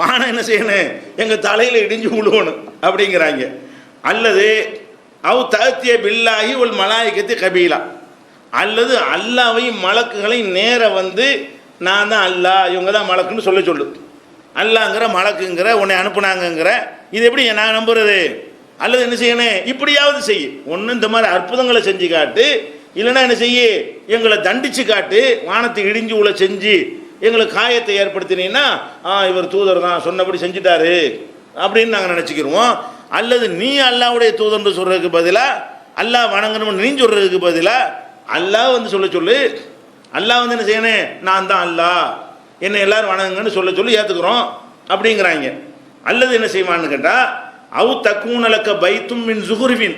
வானம் என்ன செய்யணும்? எங்கள் தலையில் இடிஞ்சு உழுவணும் அப்படிங்கிறாங்க. அல்லது அவு தகத்திய பில்லாகி ஒரு மலாய்க்கத்து கபீலா, அல்லது அல்லாவையும் மலக்குகளையும் நேர நான் தான் அல்லா, இவங்க தான் மலக்குன்னு சொல்லு. அல்லாங்கிற மலக்குங்கிற உன்னை அனுப்புனாங்கங்கிற, இது எப்படி நான் நம்புறது? அல்லது என்ன செய்யணும்? இப்படியாவது செய்ய. ஒன்று இந்த மாதிரி அற்புதங்களை செஞ்சு காட்டு, இல்லைன்னா என்ன செய்ய, எங்களை தண்டிச்சு காட்டு, வானத்தை இடிஞ்சு உள்ள செஞ்சு எங்களுக்கு காயத்தை ஏற்படுத்தினீங்கன்னா இவர் தூதர் தான், சொன்னபடி செஞ்சுட்டாரு அப்படின்னு நாங்கள் நினச்சிக்கிடுவோம். அல்லது நீ அல்லாவுடைய தூதர்னு சொல்கிறதுக்கு பதிலாக, அல்லா வணங்கணும்னு நீ சொல்கிறதுக்கு பதிலாக அல்லாஹ் சொல்லு. அல்லாஹ் என்ன செய்யணும்? நான் தான் அல்லா, என்னை எல்லாரும் வணங்குங்கன்னு சொல்லி ஏற்றுக்கிறோம் அப்படிங்கிறாங்க. அல்லது என்ன செய்வான்னு கேட்டால், அவு தக்கூனலக்க பைத்தும் மின் சுகுருவின்,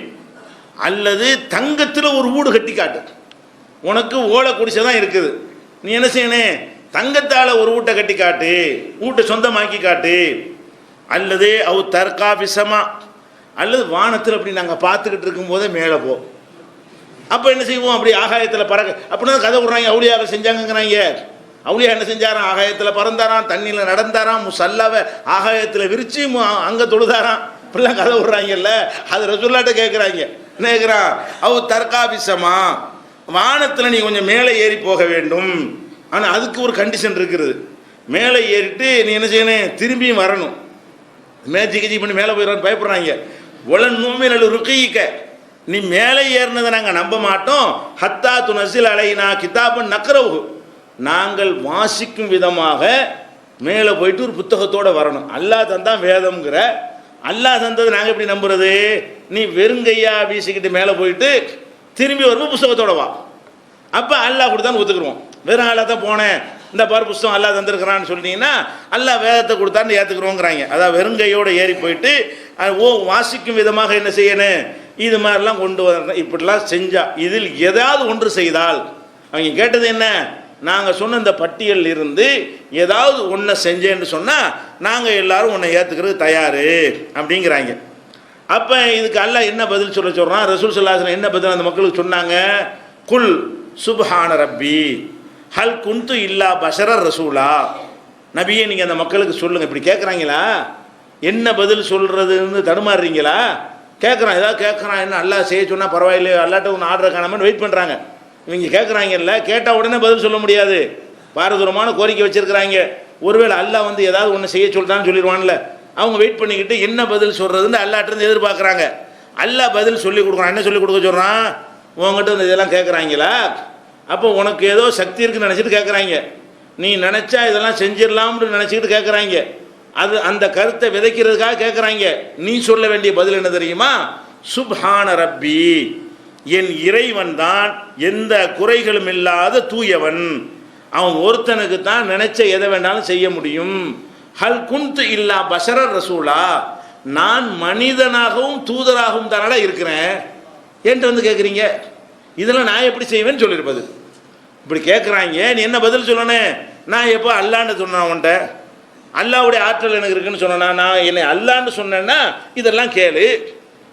அல்லது தங்கத்தில் ஒரு வீடு கட்டி காட்டு. உனக்கு ஓலை குடிசை தான் இருக்குது, நீ என்ன செய்யணும்? தங்கத்தால் ஒரு வீட்டை கட்டி காட்டு, வீட்டை சொந்தமாக்கி காட்டு. அல்லது அவு தர்கா பிசமா, அல்லது வானத்தில் அப்படி நாங்கள் பார்த்துக்கிட்டு இருக்கும்போதே மேலே போ. அப்போ என்ன செய்வோம்? அப்படி ஆகாயத்தில் பறக்க அப்படின்னு தான் கதை விட்றாங்க. அவுளியாக செஞ்சாங்கிறாங்க. அவுளியா என்ன செஞ்சாராம்? ஆகாயத்தில் பறந்தாராம், தண்ணியில் நடந்தாராம், முசல்லாவை ஆகாயத்தில் விரிச்சு அங்கே தொழுதாராம். இப்படிலாம் கதை விட்றாங்கல்ல, அது ரசூலுல்லாஹ்ட்ட கேட்குறாங்க. என்ன கேட்குறான்? அவு தர்கா பிசமா, வானத்தில் நீ கொஞ்சம் மேலே ஏறி போக வேண்டும். ஆனால் அதுக்கு ஒரு கண்டிஷன் இருக்குது. மேலே ஏறிட்டு நீ என்ன செய்யணும்? திரும்பியும் வரணும். மேஜிக்கி பண்ணி மேலே போயிடறான்னு பயப்படுறாங்க. ஒலன் நூமில் ருக்கிக்க, நீ மேலே ஏறினதை நாங்கள் நம்ப மாட்டோம். ஹத்தா துனசில் அலைனா கிதாபன் நக்கரவு, நாங்கள் வாசிக்கும் விதமாக மேலே போயிட்டு ஒரு புத்தகத்தோடு வரணும். அல்லாஹ் தந்தான் வேதம்ங்கிற, அல்லாஹ் தந்தது நாங்கள் எப்படி நம்புறது? நீ வெறுங்கையா வீசிக்கிட்டு மேலே போயிட்டு திரும்பி வரும்போது புத்தகத்தோட வா. அப்போ அல்லாஹ் கொடுத்தான்னு ஒத்துக்குருவோம். வெறும் ஆளாக தான் போனேன், இந்த பாரு புஸ்தகம் அல்லாஹ் தந்திருக்கிறான்னு சொல்லிட்டீங்கன்னா அல்லாஹ் வேதத்தை கொடுத்தான்னு ஏற்றுக்குறோங்கிறாங்க. அதாவது வெறுங்கையோடு ஏறி போயிட்டு வாசிக்கும் விதமாக என்ன செய்யணும்? இது மாதிரிலாம் கொண்டு வரணும். இப்படிலாம் செஞ்சால், இதில் ஏதாவது ஒன்று செய்தால், அவங்க கேட்டது என்ன? நாங்கள் சொன்ன இந்த பட்டியலில் இருந்து ஏதாவது ஒன்றை செஞ்சேன்னு சொன்னால் நாங்கள் எல்லாரும் உன்னை ஏற்றுக்கிறது தயார் அப்படிங்கிறாங்க. அப்போ இதுக்கு அல்லாஹ் என்ன பதில் சொல்கிறான்? ரசூல் ஸல்லல்லாஹு அலைஹி வஸல்லம் என்ன பதில் அந்த மக்களுக்கு சொன்னாங்க? குல் சுப்ஹான ரப்பி ஹல் குந்து இல்லா பஷரர் ரசூலா. நபியே நீங்கள் அந்த மக்களுக்கு சொல்லுங்கள். இப்படி கேட்குறாங்களா? என்ன பதில் சொல்கிறதுன்னு தடுமாறுறீங்களா? கேட்குறான், ஏதாவது கேட்குறான், என்ன அல்லாஹ் செய்ய சொன்னால் பரவாயில்லையோ, அல்லாட்ட ஒன்று ஆர்டர் காணாமன்னு வெயிட் பண்ணுறாங்க. இவங்க கேட்குறாங்கல்ல, கேட்டால் உடனே பதில் சொல்ல முடியாது. பாரதூரமான கோரிக்கை வச்சுருக்கிறாங்க. ஒருவேளை அல்லாஹ் ஏதாவது ஒன்று செய்ய சொல்லிட்டான்னு சொல்லிடுவான்ல, அவங்க வெயிட் பண்ணிக்கிட்டு என்ன பதில் சொல்கிறதுன்னு அல்லாட்டிருந்து எதிர்பார்க்குறாங்க. அல்லாஹ் பதில் சொல்லி கொடுக்குறான். என்ன சொல்லி கொடுக்க சொல்கிறான்? உங்ககிட்ட இதெல்லாம் கேட்குறாங்களா? அப்போ உனக்கு ஏதோ சக்தி இருக்குன்னு நினச்சிட்டு கேட்குறாங்க. நீ நினச்சா இதெல்லாம் செஞ்சிடலாம்னு நினச்சிக்கிட்டு கேட்குறாங்க. அது அந்த கருத்தை விதைக்கிறதுக்காக கேட்குறாங்க. நீ சொல்ல வேண்டிய பதில் என்ன தெரியுமா? சுப்ஹான ரப்பி, என் இறைவன் தான் எந்த குறைகளும் இல்லாத தூயவன். அவன் ஒருத்தனுக்கு தான் நினைச்ச எதை வேண்டாலும் செய்ய முடியும். ஹல் குந்து இல்லா பஷரர் ரசூலா, நான் மனிதனாகவும் தூதராகவும் தானடா இருக்கிறேன் என்று கேட்குறீங்க. இதெல்லாம் நான் எப்படி செய்வேன்னு சொல்லியிருப்பது. இப்படி கேட்குறாங்க. நீ என்ன பதில் சொல்லணும்? நான் எப்போ அல்லான்னு சொன்னேன் அவன்கிட்ட, அல்லாவுடைய ஆற்றல் எனக்கு இருக்குன்னு சொன்னா, நான் என்னை அல்லான்னு சொன்னேன்னா இதெல்லாம் கேளு,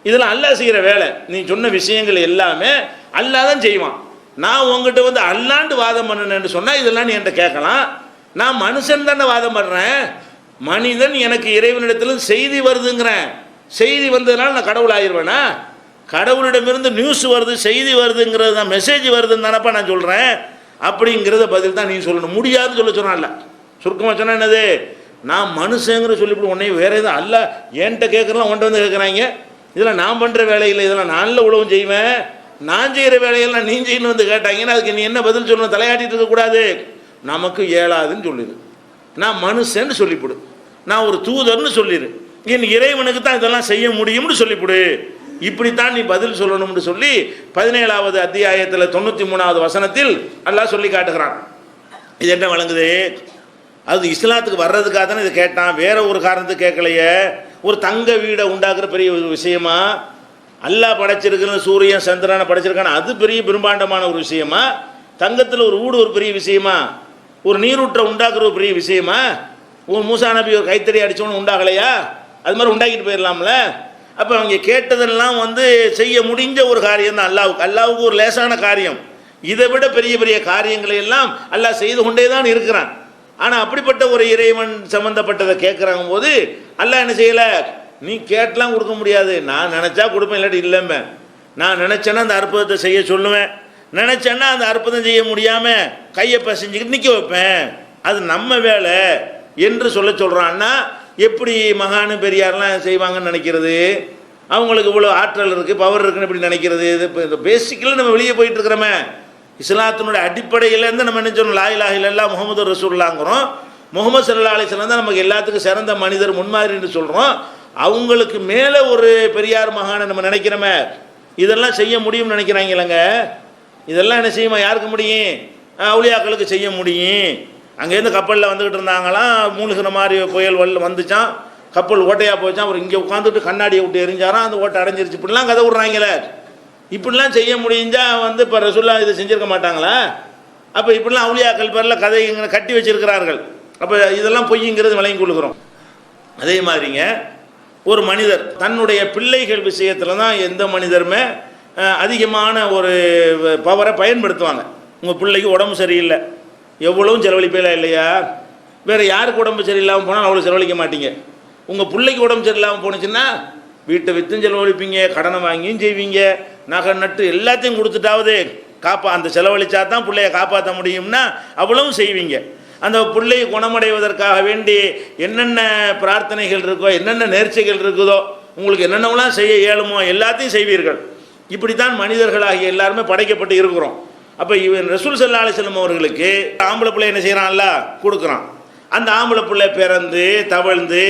இதெல்லாம் அல்லாஹ் செய்கிற வேலை. நீ சொன்ன விஷயங்கள் எல்லாமே அல்லாஹ் தான் செய்வான். நான் உங்ககிட்ட அல்லாண்டு வாதம் பண்ணுனேன்னு சொன்னால் இதெல்லாம் நீ என்கிட்ட கேட்கலாம். நான் மனுஷன் தானே வாதம் பண்ணுறேன். மனிதன் எனக்கு இறைவனிடத்தில் செய்தி வருதுங்கிறேன். செய்தி வந்ததுனால நான் கடவுள் ஆயிடுவேனா? கடவுளிடமிருந்து நியூஸ் வருது, செய்தி வருதுங்கிறது தான், மெசேஜ் வருதுன்னு தானப்பா நான் சொல்கிறேன். அப்படிங்கிறத பதில் தான் நீ சொல்லணும். முடியாதுன்னு சொன்னான்ல. சுருக்கமாக சொன்னால் என்னது? நான் மனுஷங்கிற சொல்லிவிட்டு உன்னை வேறு எதுவும் அல்ல என்கிட்ட கேட்குறலாம், உன்ட்ட கேட்குறாங்க. இதெல்லாம் நான் பண்ணுற வேலையில், இதெல்லாம் நான் உழவும் செய்வேன், நான் செய்கிற வேலையெல்லாம் நீ செய்யணும் கேட்டாங்கன்னா அதுக்கு நீ என்ன பதில் சொல்லணும்? தலையாட்டிட்டு இருக்கக்கூடாது. நமக்கு இயலாதுன்னு சொல்லுது. நான் மனுஷன்னு சொல்லிவிடு, நான் ஒரு தூதர்னு சொல்லிடு, என் இறைவனுக்கு தான் இதெல்லாம் செய்ய முடியும்னு சொல்லிவிடு, இப்படித்தான் நீ பதில் சொல்லணும்னு சொல்லி 17வது அத்தியாயத்தில் 93வது வசனத்தில் அல்லாஹ் சொல்லி காட்டுகிறான். இது என்ன வழங்குது? அது இஸ்லாத்துக்கு வர்றதுக்காக தானே இது கேட்டான், வேற ஒரு காரணத்துக்கு கேட்கலையே. ஒரு தங்க வீடை உண்டாக்குற பெரிய ஒரு விஷயமா? அல்லாஹ் படைச்சிருக்கிற சூரியன் சந்திரனை படைச்சிருக்கான அது பெரிய பிரம்மாண்டமான ஒரு விஷயமா? தங்கத்தில் ஒரு வீடு ஒரு பெரிய விஷயமா? ஒரு நீரூற்றை உண்டாக்குற ஒரு பெரிய விஷயமா? ஒரு மூசா நபி ஒரு கைத்தறி அடிச்சோன்னு உண்டாகலையா? அது மாதிரி உண்டாக்கிட்டு போயிடலாம்ல. அப்போ அவங்க கேட்டதெல்லாம் செய்ய முடிஞ்ச ஒரு காரியம் தான் அல்லாவுக்கு ஒரு லேசான காரியம். இதை விட பெரிய பெரிய காரியங்களை எல்லாம் அல்லாஹ் செய்து கொண்டே தான் இருக்கிறான். ஆனால் அப்படிப்பட்ட ஒரு இறைவன் சம்மந்தப்பட்டதை கேட்குறாங்க போது அல்லாஹ் என்ன செய்யலை? நீ கேட்டலாம் கொடுக்க முடியாது, நான் நினச்சா கொடுப்பேன், இல்லாட்டி இல்லைம்பேன். நான் நினச்சேன்னா அந்த அற்புதத்தை செய்ய சொல்லுவேன், நினச்சேன்னா அந்த அற்புதம் செய்ய முடியாமல் கையை பசைஞ்சிக்கிட்டு நிற்க வைப்பேன், அது நம்ம வேலை என்று சொல்கிறான்னா எப்படி மகானு பெரியார்லாம் செய்வாங்கன்னு நினைக்கிறது? அவங்களுக்கு இவ்வளோ ஆற்றல் இருக்குது, பவர் இருக்குன்னு இப்படி நினைக்கிறது? இது இப்போ இந்த பேசிக்கலாக நம்ம வெளியே போயிட்டு இருக்கிறோமே. இஸ்லாத்தினுடைய அடிப்படையிலேருந்து நம்ம என்ன சொல்லணும்? லா இலாஹ இல்லல்லாஹ் முஹம்மது ரசூலுல்லாஹ்ங்கிறோம். முஹம்மது ஸல்லல்லாஹு அலைஹி வஸல்லம் தான் நமக்கு எல்லாத்துக்கும் சிறந்த மனிதர், முன்மாதிரின்னு சொல்கிறோம். அவங்களுக்கு மேலே ஒரு பெரியார் மகானை நம்ம நினைக்கிறோமே, இதெல்லாம் செய்ய முடியும்னு நினைக்கிறாங்க இல்லைங்க. இதெல்லாம் என்ன செய்யுமா? யாருக்கு முடியும்? அவுலியாக்களுக்கு செய்ய முடியும். அங்கேருந்து கப்பலில் வந்துக்கிட்டு இருந்தாங்களாம், மூழ்கிற மாதிரி புயல் வந்துச்சான், கப்பல் ஓட்டையாக போச்சான், அவர் இங்கே உட்காந்துட்டு கண்ணாடியை விட்டு எரிஞ்சாராம், அந்த ஓட்டை அடைஞ்சிருச்சு. இப்படிலாம் கதை விட்றாங்களே. இப்படிலாம் செய்ய முடிஞ்சால் இப்போ ரசூலுல்லாஹ் இதை செஞ்சுருக்க மாட்டாங்களா? அப்போ இப்படிலாம் அவுலியாக்கள் பேரில் கதை கட்டி வச்சிருக்கிறார்கள். அப்போ இதெல்லாம் பொய்ங்கிறது விளங்கி கொள்கிறோம். அதே மாதிரிங்க ஒரு மனிதர் தன்னுடைய பிள்ளைகள் விஷயத்தில் தான் எந்த மனிதருமே அதிகமான ஒரு பவரை பயன்படுத்துவாங்க. உங்கள் பிள்ளைக்கு உடம்பு சரியில்லை, எவ்வளவும் செலவழிப்பேல இல்லையா? வேறு யாருக்கு உடம்பு சரியில்லாமல் போனால் அவ்வளோ செலவழிக்க மாட்டீங்க. உங்கள் பிள்ளைக்கு உடம்பு சரியில்லாமல் போணுச்சுன்னா வீட்டை விற்றும் செலவழிப்பீங்க, கடனை வாங்கியும் செய்வீங்க, நகை நட்டு எல்லாத்தையும் கொடுத்துட்டாவது அந்த செலவழிச்சா தான் பிள்ளையை காப்பாற்ற முடியும்னா அவ்வளவும் செய்வீங்க. அந்த பிள்ளையை குணமடைவதற்காக வேண்டி என்னென்ன பிரார்த்தனைகள் இருக்கோ, என்னென்ன நேர்ச்சைகள் இருக்குதோ, உங்களுக்கு என்னென்னலாம் செய்ய இயலுமோ எல்லாத்தையும் செய்வீர்கள். இப்படித்தான் மனிதர்களாகிய எல்லாருமே படைக்கப்பட்டு இருக்கிறோம். அப்போ இவன் ரசூல் ஸல்லல்லாஹு அலைஹி வஸல்லம் அவர்களுக்கு ஆம்பளை பிள்ளை என்ன செய்கிறான்ல? கொடுக்குறான். அந்த ஆம்பளை பிள்ளை பிறந்து தவழ்ந்து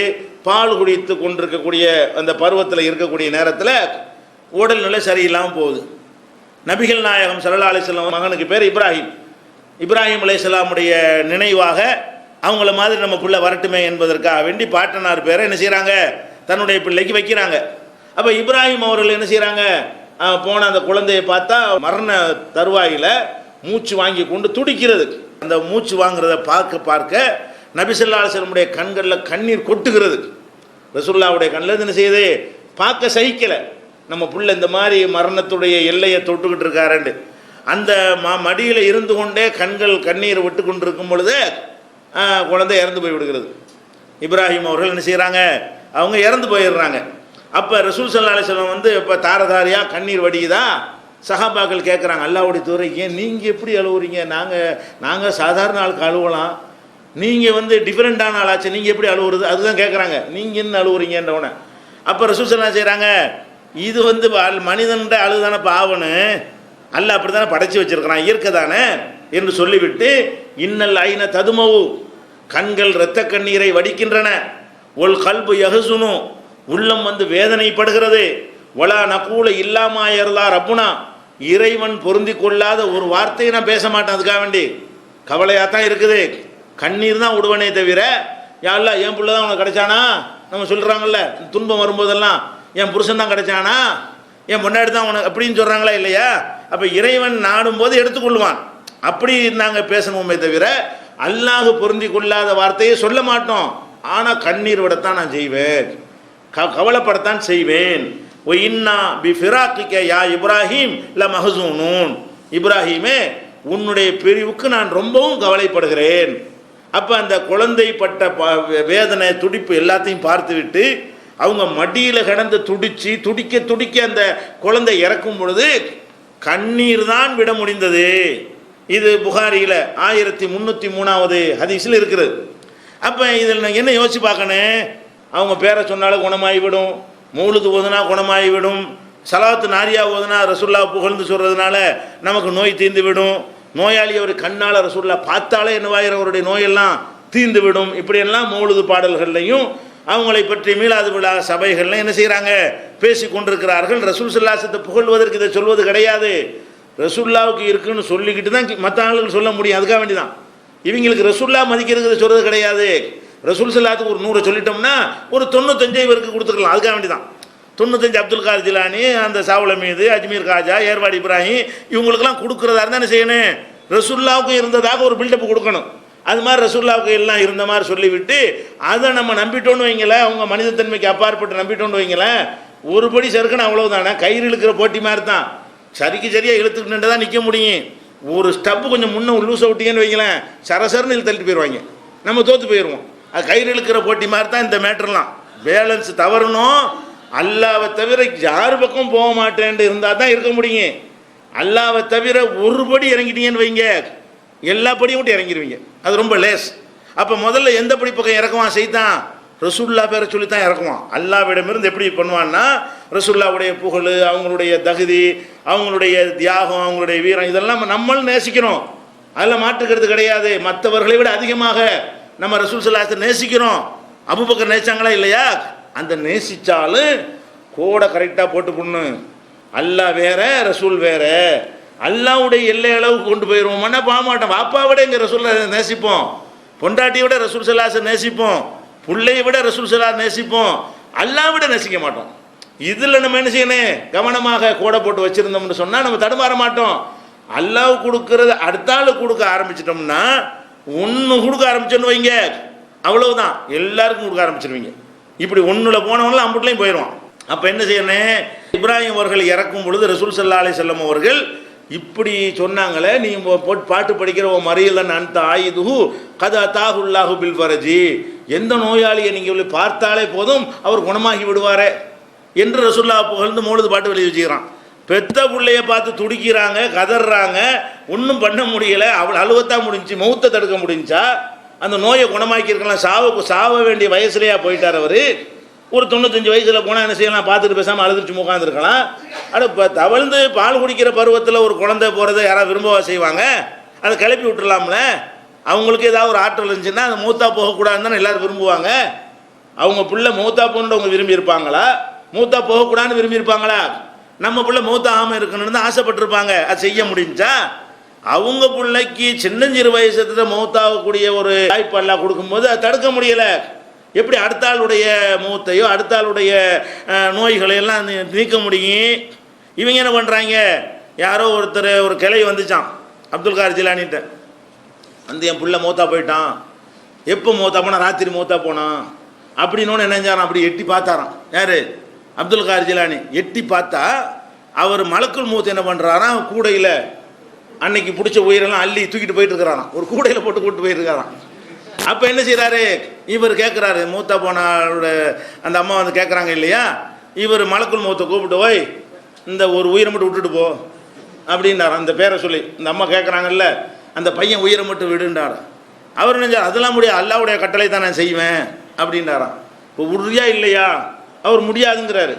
பால் குடித்து கொண்டிருக்கக்கூடிய அந்த பருவத்தில் இருக்கக்கூடிய நேரத்தில் உடல்நிலை சரியில்லாமல் போகுது. நபிகள் நாயகம் ஸல்லல்லாஹு அலைஹி வஸல்லம் மகனுக்கு பேர் இப்ராஹிம் அலைஹிஸ்ஸலாமுடைய நினைவாக அவங்கள மாதிரி நம்ம பிள்ளை வரட்டுமே என்பதற்காக வேண்டி பாட்டனார் பேரை என்ன செய்கிறாங்க? தன்னுடைய பிள்ளைக்கு வைக்கிறாங்க. அப்போ இப்ராஹிம் அவர்கள் என்ன செய்கிறாங்க? போன அந்த குழந்தையை பார்த்தா மரண தருவாயில் மூச்சு வாங்கி கொண்டு துடிக்கிறது. அந்த மூச்சு வாங்குறத பார்க்க நபி ஸல்லல்லாஹு அலைஹி வஸல்லமுடைய கண்களில் கண்ணீர் கொட்டுகிறது. ரசூலுல்லாஹ்வுடைய கண்ணில் என்ன செய்யுது? பார்க்க சகிக்கலை. நம்ம பிள்ளை இந்த மாதிரி மரணத்துடைய எல்லையை தொட்டுக்கிட்டு இருக்காருண்டு. அந்த மடியில் இருந்து கொண்டே கண்ணீர் விட்டு கொண்டிருக்கும் பொழுது குழந்தை இறந்து போய் விடுகிறது. இப்ராஹிம் அவர்கள் என்ன செய்கிறாங்க? அவங்க இறந்து போயிடுறாங்க. அப்போ ரசூல் ஸல்லல்லாஹு அலைஹி வஸல்லம் இப்போ தாரதாரியாக கண்ணீர் வடியுதா? சஹாபாக்கள் கேட்குறாங்க, அல்லாஹ்வுடைய தூதரே, ஏன் நீங்கள் எப்படி அழுவுறீங்க? நாங்கள் சாதாரண ஆளுக்கு அழுவலாம், நீங்கள் டிஃப்ரெண்ட்டான ஆளாச்சு, நீங்கள் எப்படி அழுவுறது? அதுதான் கேட்குறாங்க, நீங்கள் என்ன அழுவுறீங்கன்றவன. அப்போ ரசூல் ஸல்லல்லாஹு அலைஹி செய்கிறாங்க, இது மனிதன்கிட்ட அழுதானே பாவனு, அல்லாஹ் அப்படி தானே படைச்சி வச்சிருக்கிறான், இயற்கை தானே என்று சொல்லிவிட்டு, இன்னல் ஐன ததுமவு, கண்கள் இரத்த கண்ணீரை வடிக்கின்றன, ஒல் கல்பு யஹசுனு, உள்ளம் வேதனைப்படுகிறது, வலா நகூல இல்லாமாயர்லா ரப்புனா, இறைவன் பொருந்தி கொள்ளாத ஒரு வார்த்தையை நான் பேச மாட்டேன், அதுக்காக வேண்டி கவலையாக தான் இருக்குது, கண்ணீர் தான் விடுவனே தவிர, யா அல்லாஹ் என் பிள்ளை தான் உனக்கு கிடைச்சானா? நம்ம சொல்கிறாங்கல்ல துன்பம் வரும்போதெல்லாம், என் புருஷன் தான் கிடைச்சானா, என் முன்னாடி தான் உனக்கு அப்படின்னு சொல்கிறாங்களா இல்லையா? அப்போ இறைவன் நாடும்போது எடுத்துக்கொள்வான். அப்படி நாங்கள் பேசணுமே தவிர அல்லாஹ் பொருந்தி கொள்ளாத வார்த்தையை சொல்ல மாட்டோம். ஆனால் கண்ணீர் விடத்தான் நான் செய்வேன், கவலைப்படத்தான் செய்வேன். ஒ இன்னா பி ஃபிராக்கிக்க யா இப்ராஹிம் ல மஹசூனூன், இப்ராஹிமே உன்னுடைய பிரிவுக்கு நான் ரொம்பவும் கவலைப்படுகிறேன். அப்போ அந்த குழந்தை பட்ட வேதனை துடிப்பு எல்லாத்தையும் பார்த்துவிட்டு அவங்க மடியில் கிடந்து துடிக்க அந்த குழந்தை இறக்கும் பொழுது கண்ணீர் தான் விட முடிந்தது. இது புகாரியில் 1303வது ஹதீஸில் இருக்கிறது. அப்போ இதில் நான் என்ன யோசிச்சு பார்க்கணும்? அவங்க பேரை சொன்னாலும் குணமாகிவிடும், மௌலுது ஓதுனா குணமாகிவிடும், சலாத்து நாரியா ஓதுனா ரசூல்லா புகழ்ந்து சொல்கிறதுனால நமக்கு நோய் தீர்ந்து விடும், நோயாளி அவர் கண்ணால் ரசூல்லா பார்த்தாலே என்னவாயிரம் அவருடைய நோயெல்லாம் தீர்ந்து விடும். இப்படியெல்லாம் மௌலுது பாடல்கள்லையும் அவங்களை பற்றி மீலாது விழா சபைகள்லாம் என்ன செய்கிறாங்க, பேசி கொண்டிருக்கிறார்கள். ரசூல் ஸல்லல்லாஹு புகழ்வதற்கு இதை சொல்வது கிடையாது. ரசூல்லாவுக்கு இருக்குன்னு சொல்லிக்கிட்டு தான் மற்ற ஆளுகள் சொல்ல முடியும். அதுக்காக வேண்டி தான் இவங்களுக்கு ரசூல்லா மதிக்கிறதுக்கு சொல்கிறது கிடையாது. ரசூல் ஸல்லல்லாஹு ஒரு 100 சொல்லிட்டோம்னா ஒரு 95 இவருக்கு கொடுத்துக்கலாம். அதுக்காக வேண்டி தான் 95 அப்துல் காதர் ஜிலானி, அந்த சாவுல மீது, அஜ்மீர் காஜா, ஏர்வாடி இப்ராஹிம் இவங்களுக்கெல்லாம் கொடுக்குறதா இருந்தால் என்ன செய்யணும், ரசூல்லாவுக்கு இருந்ததாக ஒரு பில்டப் கொடுக்கணும். அது மாதிரி ரசூல்லாவுக்கு எல்லாம் இருந்த மாதிரி சொல்லிவிட்டு அதை நம்ம நம்பிட்டோன்னு வைங்களேன், அவங்க மனிதத்தன்மைக்கு அப்பாற்பட்டு நம்பிட்டோன்னு வைங்களேன், ஒருபடி சறுக்குன்னு அவ்வளவுதானே, கயிறு இழுக்கிற போட்டி மாதிரி தான். சரிக்கு சரியாக இழுத்துக்கிட்டு தான் நிற்க முடியும். ஒரு ஸ்டப்பு கொஞ்சம் முன்னே லூஸை விட்டீங்கன்னு வைங்களேன், சரசரன்னு இழுத்து தள்ளிட்டு போயிடுவாங்க, நம்ம தோற்று போயிடுவோம். அது கயிறு இழுக்கிற போட்டி மாதிரி தான் இந்த மேட்டர்லாம். பேலன்ஸ் தவறணும். அல்லாவை தவிர யார் பக்கம் போக மாட்டேன்ட்டு இருந்தால் தான் இருக்க முடியும். அல்லாவை தவிர ஒரு படி இறங்கிட்டீங்கன்னு வைங்க, எல்லா படியும் விட்டு இறங்கிடுவீங்க. அது ரொம்ப லேஸ். அப்போ முதல்ல எந்த படி பக்கம் இறக்குவான் செய்தான், ரசூல்லா பேரை சொல்லி தான் இறக்குவான். அல்லாவிடமிருந்து எப்படி பண்ணுவான்னா, ரசூல்லாவுடைய புகழ், அவங்களுடைய தகுதி, அவங்களுடைய தியாகம், அவங்களுடைய வீரம், இதெல்லாம் நம்மளும் நேசிக்கிறோம். அதில் மாற்றுக்கிறது கிடையாது. மற்றவர்களை விட அதிகமாக நம்ம ரசூல் ஸல்லல்லாஹு அலைஹி நேசிக்கிறோம். அபூபக்கர் நேசிச்சாங்களா இல்லையா? அந்த நேசிச்சாலும் கோடை கரெக்டாக போட்டு பொண்ணு, அல்லாஹ் வேற ரசூல் வேற, அல்லாவுடைய எல்லை அளவுக்கு கொண்டு போயிடுவோம்னா போக மாட்டோம். வாப்பா விட எங்கள் ரசூலை நேசிப்போம், பொண்டாட்டியை விட ரசூல் ஸல்லல்லாஹு அலைஹி நேசிப்போம், பிள்ளையை விட ரசூல் ஸல்லல்லாஹு அலைஹி நேசிப்போம், அல்லாஹ் விட நேசிக்க மாட்டோம். இதில் நம்ம என்ன செய்யணும், கவனமாக கோடை போட்டு வச்சுருந்தோம்னு சொன்னால் நம்ம தடுமாற மாட்டோம். அல்லாஹ் கொடுக்கறது அடுத்த ஆள் கொடுக்க ஆரம்பிச்சிட்டோம்னா, ஒன்று கொடுக்க ஆரம்பிச்சோன்னு வைங்க, அவ்வளவுதான், எல்லாருக்கும் கொடுக்க ஆரம்பிச்சிருவீங்க. இப்படி ஒன்றில் போனவங்களும் அம்புட்லையும் போயிடுவான். அப்போ என்ன செய்யணும், இப்ராஹிம் அவர்கள் இறக்கும் பொழுது ரசூல் ஸல்லல்லாஹு அலைஹி வஸல்லம் அவர்கள் இப்படி சொன்னாங்களே, நீ போட்டு பாட்டு படிக்கிற ஓ மரியலன் அந்த ஆயுது கதா தாகுல்லாஹு பில் ஃபரஜி, எந்த நோயாளியை நீங்கள் பார்த்தாலே போதும் அவர் குணமாகி விடுவாரே என்று ரசூல்லா புகழ்ந்து மௌலிது பாட்டு வெளியே வச்சுக்கிறான். பெத்த பிள்ளைய பார்த்து துடிக்கிறாங்க, கதறாங்க, ஒன்றும் பண்ண முடியலை, அவள் அழுவத்தான் முடிஞ்சு, மௌத்தை தடுக்க முடிஞ்சா, அந்த நோயை குணமாக்கி இருக்கலாம். சாவ வேண்டிய வயசுலையா போயிட்டார் அவர். ஒரு 95 வயசில் போனால் என்ன செய்யலாம், பார்த்துட்டு பேசாமல் அழுதுச்சு உட்காந்துருக்கலாம். இப்போ தவழ்ந்து பால் குடிக்கிற பருவத்தில் ஒரு குழந்தை போகிறத யாராவது விரும்பவா செய்வாங்க? அதை கிளப்பி விட்டுடலாம்ல. அவங்களுக்கு ஏதாவது ஒரு ஆற்றல் இருந்துச்சுன்னா அந்த மூத்தா போகக்கூடாதுன்னு தானே எல்லோரும் விரும்புவாங்க. அவங்க பிள்ளை மூத்தா போகணுன்னு அவங்க விரும்பியிருப்பாங்களா, மூத்தா போகக்கூடாதுன்னு விரும்பியிருப்பாங்களா? நம்ம பிள்ளை மூத்தா ஆகாமல் இருக்கணும்னு தான் ஆசைப்பட்டிருப்பாங்க. அது செய்ய முடிஞ்சா அவங்க பிள்ளைக்கு சின்னஞ்சிறு வயசுல மௌத்தாகக்கூடிய ஒரு வாய்ப்பு எல்லாம் கொடுக்கும்போது அதை தடுக்க முடியலை. எப்படி அடுத்த ஆளுடைய மூத்தையோ அடுத்த ஆளுடைய நோய்களையெல்லாம் நீக்க முடியும்? இவங்க என்ன பண்ணுறாங்க, யாரோ ஒருத்தர் ஒரு கிளை வந்துச்சான் அப்துல் காதர் ஜிலானிட்ட, வந்து என் பிள்ளை மௌத்தா போயிட்டான், எப்போ மௌத்தா போனால், ராத்திரி மௌத்தா போனான் அப்படின்னு நினைஞ்சாரான். அப்படி எட்டி பார்த்தாரான் யார், அப்துல் காதர் ஜிலானி. எட்டி பார்த்தா அவர் மலக்குல் மௌத் என்ன பண்ணுறாராம், கூடையில் அன்னைக்கு பிடிச்ச உயிரெல்லாம் அள்ளி தூக்கிட்டு போயிட்டு இருக்கிறாராம், ஒரு கூடையில் போட்டு கூப்பிட்டு போயிருக்கிறாராம். அப்போ என்ன செய்கிறாரு, இவர் கேட்குறாரு, மூத்தா போனாரோட அந்த அம்மா வந்து கேட்குறாங்க இல்லையா, இவர் மலக்குல் மௌத்தை கூப்பிட்டு போய் இந்த ஒரு உயிரை மட்டும் விட்டுட்டு போ அப்படின்னாராம். அந்த பேரை சொல்லி இந்த அம்மா கேட்குறாங்கல்ல, அந்த பையன் உயிரை மட்டும் விடுன்றார். அவர் நினைச்சார், அதெல்லாம் முடியாது, அல்லாவுடைய கட்டளை தான் நான் செய்வேன் அப்படின்றாராம். இப்போ உறுதியா இல்லையா, அவர் முடியாதுங்கிறாரு.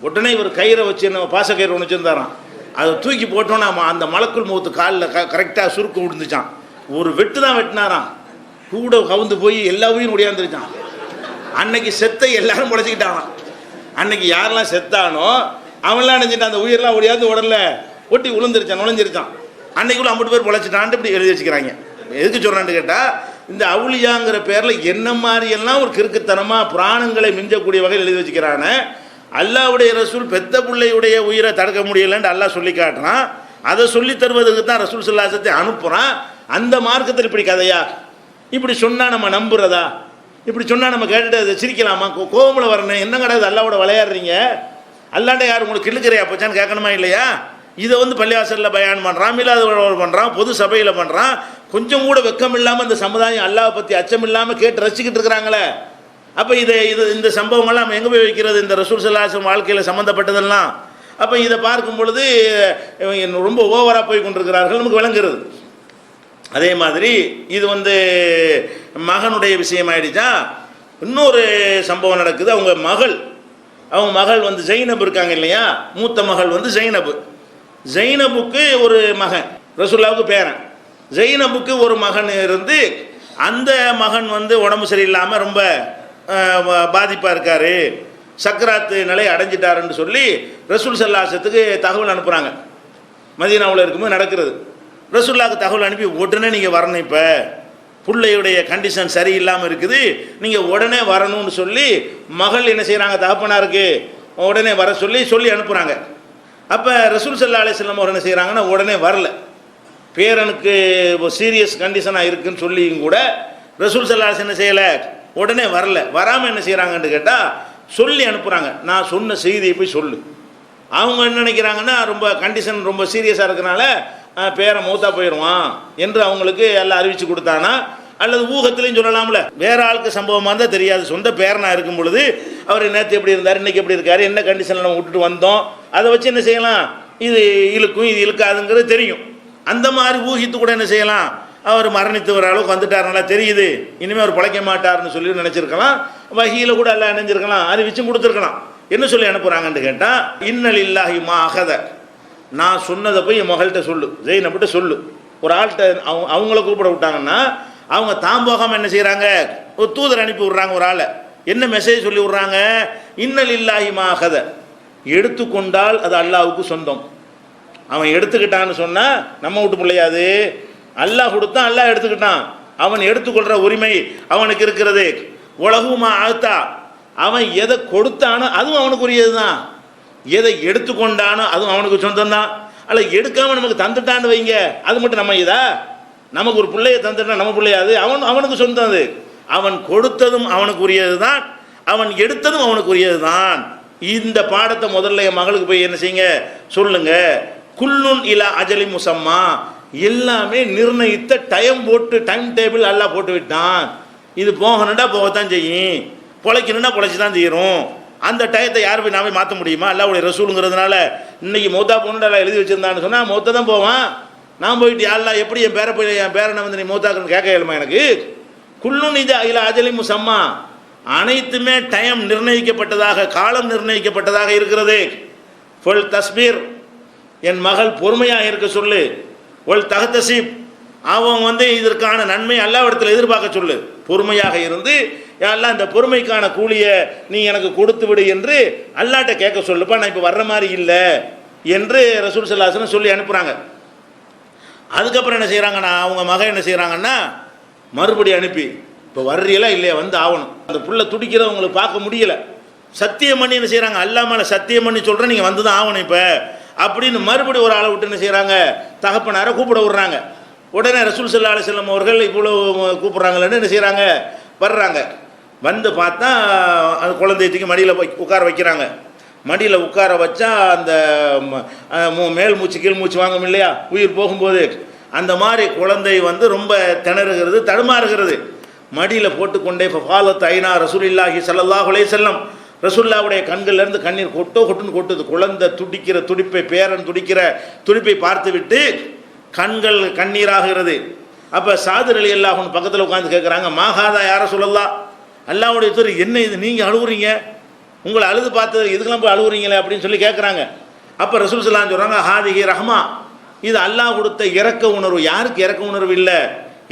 உடனே இவர் கயிறை வச்சு நம்ம பாசக்கயிறு ஒன்று வச்சுருந்தாராம், அதை தூக்கி போட்டோன்னா அந்த மலக்குள் மௌத்து காலில் கரெக்டாக சுருக்கு விழுந்துச்சான். ஒரு வெட்டு தான் வெட்டினாராம், கூட கவுந்து போய் எல்லா உயிரும் முடியாந்துருச்சான். அன்னைக்கு செத்த எல்லாரும் முளைச்சிக்கிட்டான். அன்னைக்கு யாரெல்லாம் செத்தானோ அவன்லாம் நினைச்சிட்டான், அந்த உயிரெலாம் ஒடியாந்து உடல்ல ஒட்டி விழுந்துருச்சான், நுழைஞ்சிருச்சான். அன்னைக்குள்ள 50 பேர் பொழைச்சிட்டான்ட்டு இப்படி எழுதி வச்சுக்கிறாங்க. எதுக்கு சொல்கிறான்னு கேட்டால், இந்த அவுலியாங்கிற பேரில் என்ன மாதிரியெல்லாம் ஒரு கிறுக்குத்தனமாக பிராணங்களை மிஞ்சக்கூடிய வகையில் எழுதி வச்சுக்கிறான. அல்லாவுடைய ரசூல் பெத்த பிள்ளையுடைய உயிரை தடுக்க முடியலன்னு அல்லாஹ் சொல்லி காட்டுறான். அதை சொல்லி தருவதற்கு தான் ரசூல் ஸல்லல்லாஹு அலைஹி வஸல்லம் அனுப்புகிறான். அந்த மார்க்கத்தில் இப்படி கதையா, இப்படி சொன்னால் நம்ம நம்புறதா, இப்படி சொன்னால் நம்ம கேட்டுட்டு அதை சிரிக்கலாமா, கோவமில் வரணும், என்ன கிடையாது, அல்லாவோட விளையாடுறீங்க, அல்லாண்ட யார் உங்களுக்கு கிள்ளுக்கிறையா போச்சான்னு கேட்கணுமா இல்லையா? இதை வந்து பள்ளிவாசலில் பயான் பண்ணுறான், மீலாது பண்ணுறான், பொது சபையில் பண்ணுறான். கொஞ்சம் கூட வெக்கம் இல்லாமல் இந்த சமுதாயம் அல்லாவை பற்றி அச்சம் இல்லாமல் கேட்டு ரசிக்கிட்டு இருக்கிறாங்களே. அப்போ இந்த சம்பவங்கள்லாம் நம்ம எங்கே போய் வைக்கிறது, இந்த ரசூல் ஸல்லல்லாஹு அலைஹி வஸல்லம் வாழ்க்கையில் சம்மந்தப்பட்டதெல்லாம். அப்போ இதை பார்க்கும் பொழுது ரொம்ப ஓவராக போய் கொண்டிருக்கிறார்கள், நமக்கு விளங்குறது. அதே மாதிரி இது வந்து மகனுடைய விஷயமாயிடுச்சா. இன்னொரு சம்பவம் நடக்குது. அவங்க மகள் வந்து ஜைனப் இருக்காங்க இல்லையா, மூத்த மகள் வந்து ஜைனபுக்கு ஒரு மகன், ரசூலுல்லாஹ்வுக்கு பேரன். ஜைனபுக்கு ஒரு மகன் இருந்து அந்த மகன் வந்து உடம்பு சரியில்லாமல் ரொம்ப பாதிப்பாக இருக்கார், சக்கராத்து நிலை அடைஞ்சிட்டாருன்னு சொல்லி ரசூல் ஸல்லல்லாஹு தகவல் அனுப்புகிறாங்க. மதீனாவில் இருக்கும்போது நடக்கிறது. ரசூலுல்லாஹ்க்கு தகவல் அனுப்பி உடனே நீங்கள் வரணும், இப்போ பிள்ளையுடைய கண்டிஷன் சரியில்லாமல் இருக்குது, நீங்கள் உடனே வரணும்னு சொல்லி மகள் என்ன செய்கிறாங்க, தகப்பனாருக்கு உடனே வர சொல்லி அனுப்புகிறாங்க. அப்போ ரசூல் ஸல்லல்லாஹு அலைஹி வஸல்லம் அவர் என்ன செய்கிறாங்கன்னா உடனே வரல. பேரனுக்கு சீரியஸ் கண்டிஷனாக இருக்குன்னு சொல்லியும் கூட ரசூல் ஸல்லல்லாஹு அலைஹி வஸல்லம் என்ன செய்யலை, உடனே வரல. வராமல் என்ன செய்கிறாங்கன்னு கேட்டால் சொல்லி அனுப்புகிறாங்க, நான் சொன்ன செய்தியை போய் சொல்லு. அவங்க என்ன நினைக்கிறாங்கன்னா ரொம்ப கண்டிஷன் ரொம்ப சீரியஸாக இருக்கிறனால பேரை மௌத்தா போயிடுவான் என்று அவங்களுக்கு எல்லாம் அறிவித்து கொடுத்தானா, அல்லது ஊகத்திலையும் சொல்லலாம்ல. வேற ஆளுக்கு சம்பவமாக இருந்தால் தெரியாது, சொந்த பேரனாக இருக்கும் பொழுது அவர் நேற்று எப்படி இருந்தார், இன்றைக்கி எப்படி இருக்கார், என்ன கண்டிஷனில் நம்ம விட்டுட்டு வந்தோம், அதை வச்சு என்ன செய்யலாம், இது இழுக்கும் இது இழுக்காதுங்கிறது தெரியும். அந்த மாதிரி ஊகித்து கூட என்ன செய்யலாம், அவர் மரணித்து வர அளவுக்கு வந்துட்டாருனால தெரியுது, இனிமேல் அவர் பிழைக்க மாட்டார்னு சொல்லி நினச்சிருக்கலாம். வகையில் கூட எல்லாம் நினைஞ்சிருக்கலாம், அறிவிச்சும் கொடுத்துருக்கலாம். என்ன சொல்லி அனுப்புகிறாங்கன்னு கேட்டால், இன்னலில்லாஹி மா அகத, நான் சொன்னதை போய் என் மகள்கிட்ட சொல்லு, ஜெயினப்பிட்ட சொல்லு. ஒரு ஆள்கிட்ட அவங்கள கூப்பிட விட்டாங்கன்னா அவங்க தான் போகாமல் என்ன செய்கிறாங்க, ஒரு தூதர் அனுப்பி விட்றாங்க ஒரு ஆளை. என்ன மெசேஜ் சொல்லி விட்றாங்க, இன்னலில்லாஹி மா அகத, எடுத்துக்கொண்டால் அது அல்லாஹ்வுக்கு சொந்தம். அவன் எடுத்துக்கிட்டான்னு சொன்னால் நம்ம விட்டு பிள்ளையாது, அல்லாஹ் கொடுத்தான், அல்லாஹ் எடுத்துக்கிட்டான், அவன் எடுத்துக்கொள்கிற உரிமை அவனுக்கு இருக்கிறது. உலகுமா ஆழ்த்தா, அவன் எதை கொடுத்தானோ அதுவும் அவனுக்கு உரியது தான், எதை எடுத்துக்கொண்டானோ அதுவும் அவனுக்கு சொந்தம் தான். அல்ல எடுக்காமல் நமக்கு தந்துட்டான்னு வைங்க, அது மட்டும் நம்ம இதா, நமக்கு ஒரு பிள்ளையை தந்துட்டா நம்ம பிள்ளையாது, அவனுக்கு சொந்தம். அது அவன் கொடுத்ததும் அவனுக்கு உரியது தான், அவன் எடுத்ததும் அவனுக்கு உரியது தான். இந்த பாடத்தை முதல்ல என் மகளுக்கு போய் என்ன செய்யுங்க சொல்லுங்க. குல்லுன் இலா அஜலி முசம்மா, எல்லாமே நிர்ணயித்த டைம் டேபிள் எல்லாம் போட்டு விட்டான். இது போகணுண்டா போகத்தான் செய்யும், பொழைக்கணுன்னா பொழைச்சி தான் செய்யணும். அந்த டயத்தை யார் போய் நாமே மாற்ற முடியுமா? அல்லாஹ்வுடைய ரசூலுங்கிறதுனால இன்னைக்கு மௌத்தா போகணுன்னு எல்லாம் எழுதி வச்சிருந்தான்னு சொன்னால் மௌத்தை தான் போவான். நான் போயிட்டு யாரெல்லாம் எப்படி என் பேரனை வந்து நீ மௌத்தாக்குன்னு கேட்க இயலுமா எனக்கு? குல்லுன் இலா அஜலி முசம்மா, அனைத்துமே டைம் நிர்ணயிக்கப்பட்டதாக, காலம் நிர்ணயிக்கப்பட்டதாக இருக்கிறது. ஃபுல் தஸ்பீர், என் மகள் பொறுமையாக இருக்க சொல்லு. ஒல் தகத்தசீப், அவன் வந்து இதற்கான நன்மை அல்லாஹ்விடத்தில் எதிர்பார்க்க சொல்லு. பொறுமையாக இருந்து எல்லாம் இந்த பொறுமைக்கான கூலியை நீ எனக்கு கொடுத்து விடு என்று அல்லாஹ்ட்ட கேட்க சொல்லுப்பா, நான் இப்போ வர்ற மாதிரி இல்லை என்று ரசூல் ஸல்லல்லாஹு அலைஹி வஸல்லம் சொல்லி அனுப்புகிறாங்க. அதுக்கப்புறம் என்ன செய்கிறாங்கன்னா அவங்க மகன் என்ன செய்கிறாங்கன்னா மறுபடி அனுப்பி, இப்போ வர்றீங்களா இல்லையா, வந்து ஆகணும். அந்த புள்ள துடிக்கிறவங்களுக்கு பார்க்க முடியலை, சத்தியம் பண்ணி என்ன செய்கிறாங்க, அல்லாஹ் மேலே சத்தியம் பண்ணி சொல்கிறேன், நீங்கள் வந்து தான் ஆகணும் இப்போ அப்படின்னு மறுபடி ஒரு ஆளை விட்டு என்ன செய்கிறாங்க, தகப்பனாரை கூப்பிட விடுறாங்க. உடனே ரசூல் ஸல்லல்லாஹு அலைஹி வஸல்லம் அவர்கள் இவ்வளோ கூப்பிட்றாங்களேன்னு என்ன செய்கிறாங்க, வர்றாங்க. வந்து பார்த்தா அந்த குழந்தையத்துக்கு மடியில் உட்கார வைக்கிறாங்க. மடியில் உட்கார வச்சா அந்த மேல் மூச்சு கீழ் மூச்சு வாங்கும் இல்லையா உயிர் போகும்போது, அந்த மாதிரி குழந்தை வந்து ரொம்ப திணறுகிறது, தடுமாறுகிறது. மடியில் போட்டுக்கொண்டே ஃபாலத் ஐனா ரசூலுல்லாஹி ஸல்லல்லாஹு அலைஹி வஸல்லம், ரசூலுல்லாஹ்வுடைய கண்கள்லேருந்து கண்ணீர் கொட்டுன்னு கொட்டுது. குழந்தை துடிக்கிற துடிப்பை, பேரன் துடிக்கிற துடிப்பை பார்த்து விட்டு கண்கள் கண்ணீராகிறது. அப்போ சாதிர் ரலியல்லாஹு அன்ஹு பக்கத்தில் உட்காந்து கேட்குறாங்க, மாஹாதா யார சொல்லலாம், அல்லாஹ்வுடைய தூதர் என்ன இது, நீங்கள் அழுவுறீங்க, உங்களை அழுது பார்த்தது இதுக்கெல்லாம் போய் அழுவுறீங்களே அப்படின்னு சொல்லி கேட்குறாங்க. அப்போ ரசூல் ஸல்லல்லாஹு அலைஹி வஸல்லம் சொல்கிறாங்க, ஹாதிஹி ரஹ்மா, இது அல்லாஹ் கொடுத்த இறக்க உணர்வு. யாருக்கு இறக்க உணர்வு இல்லை?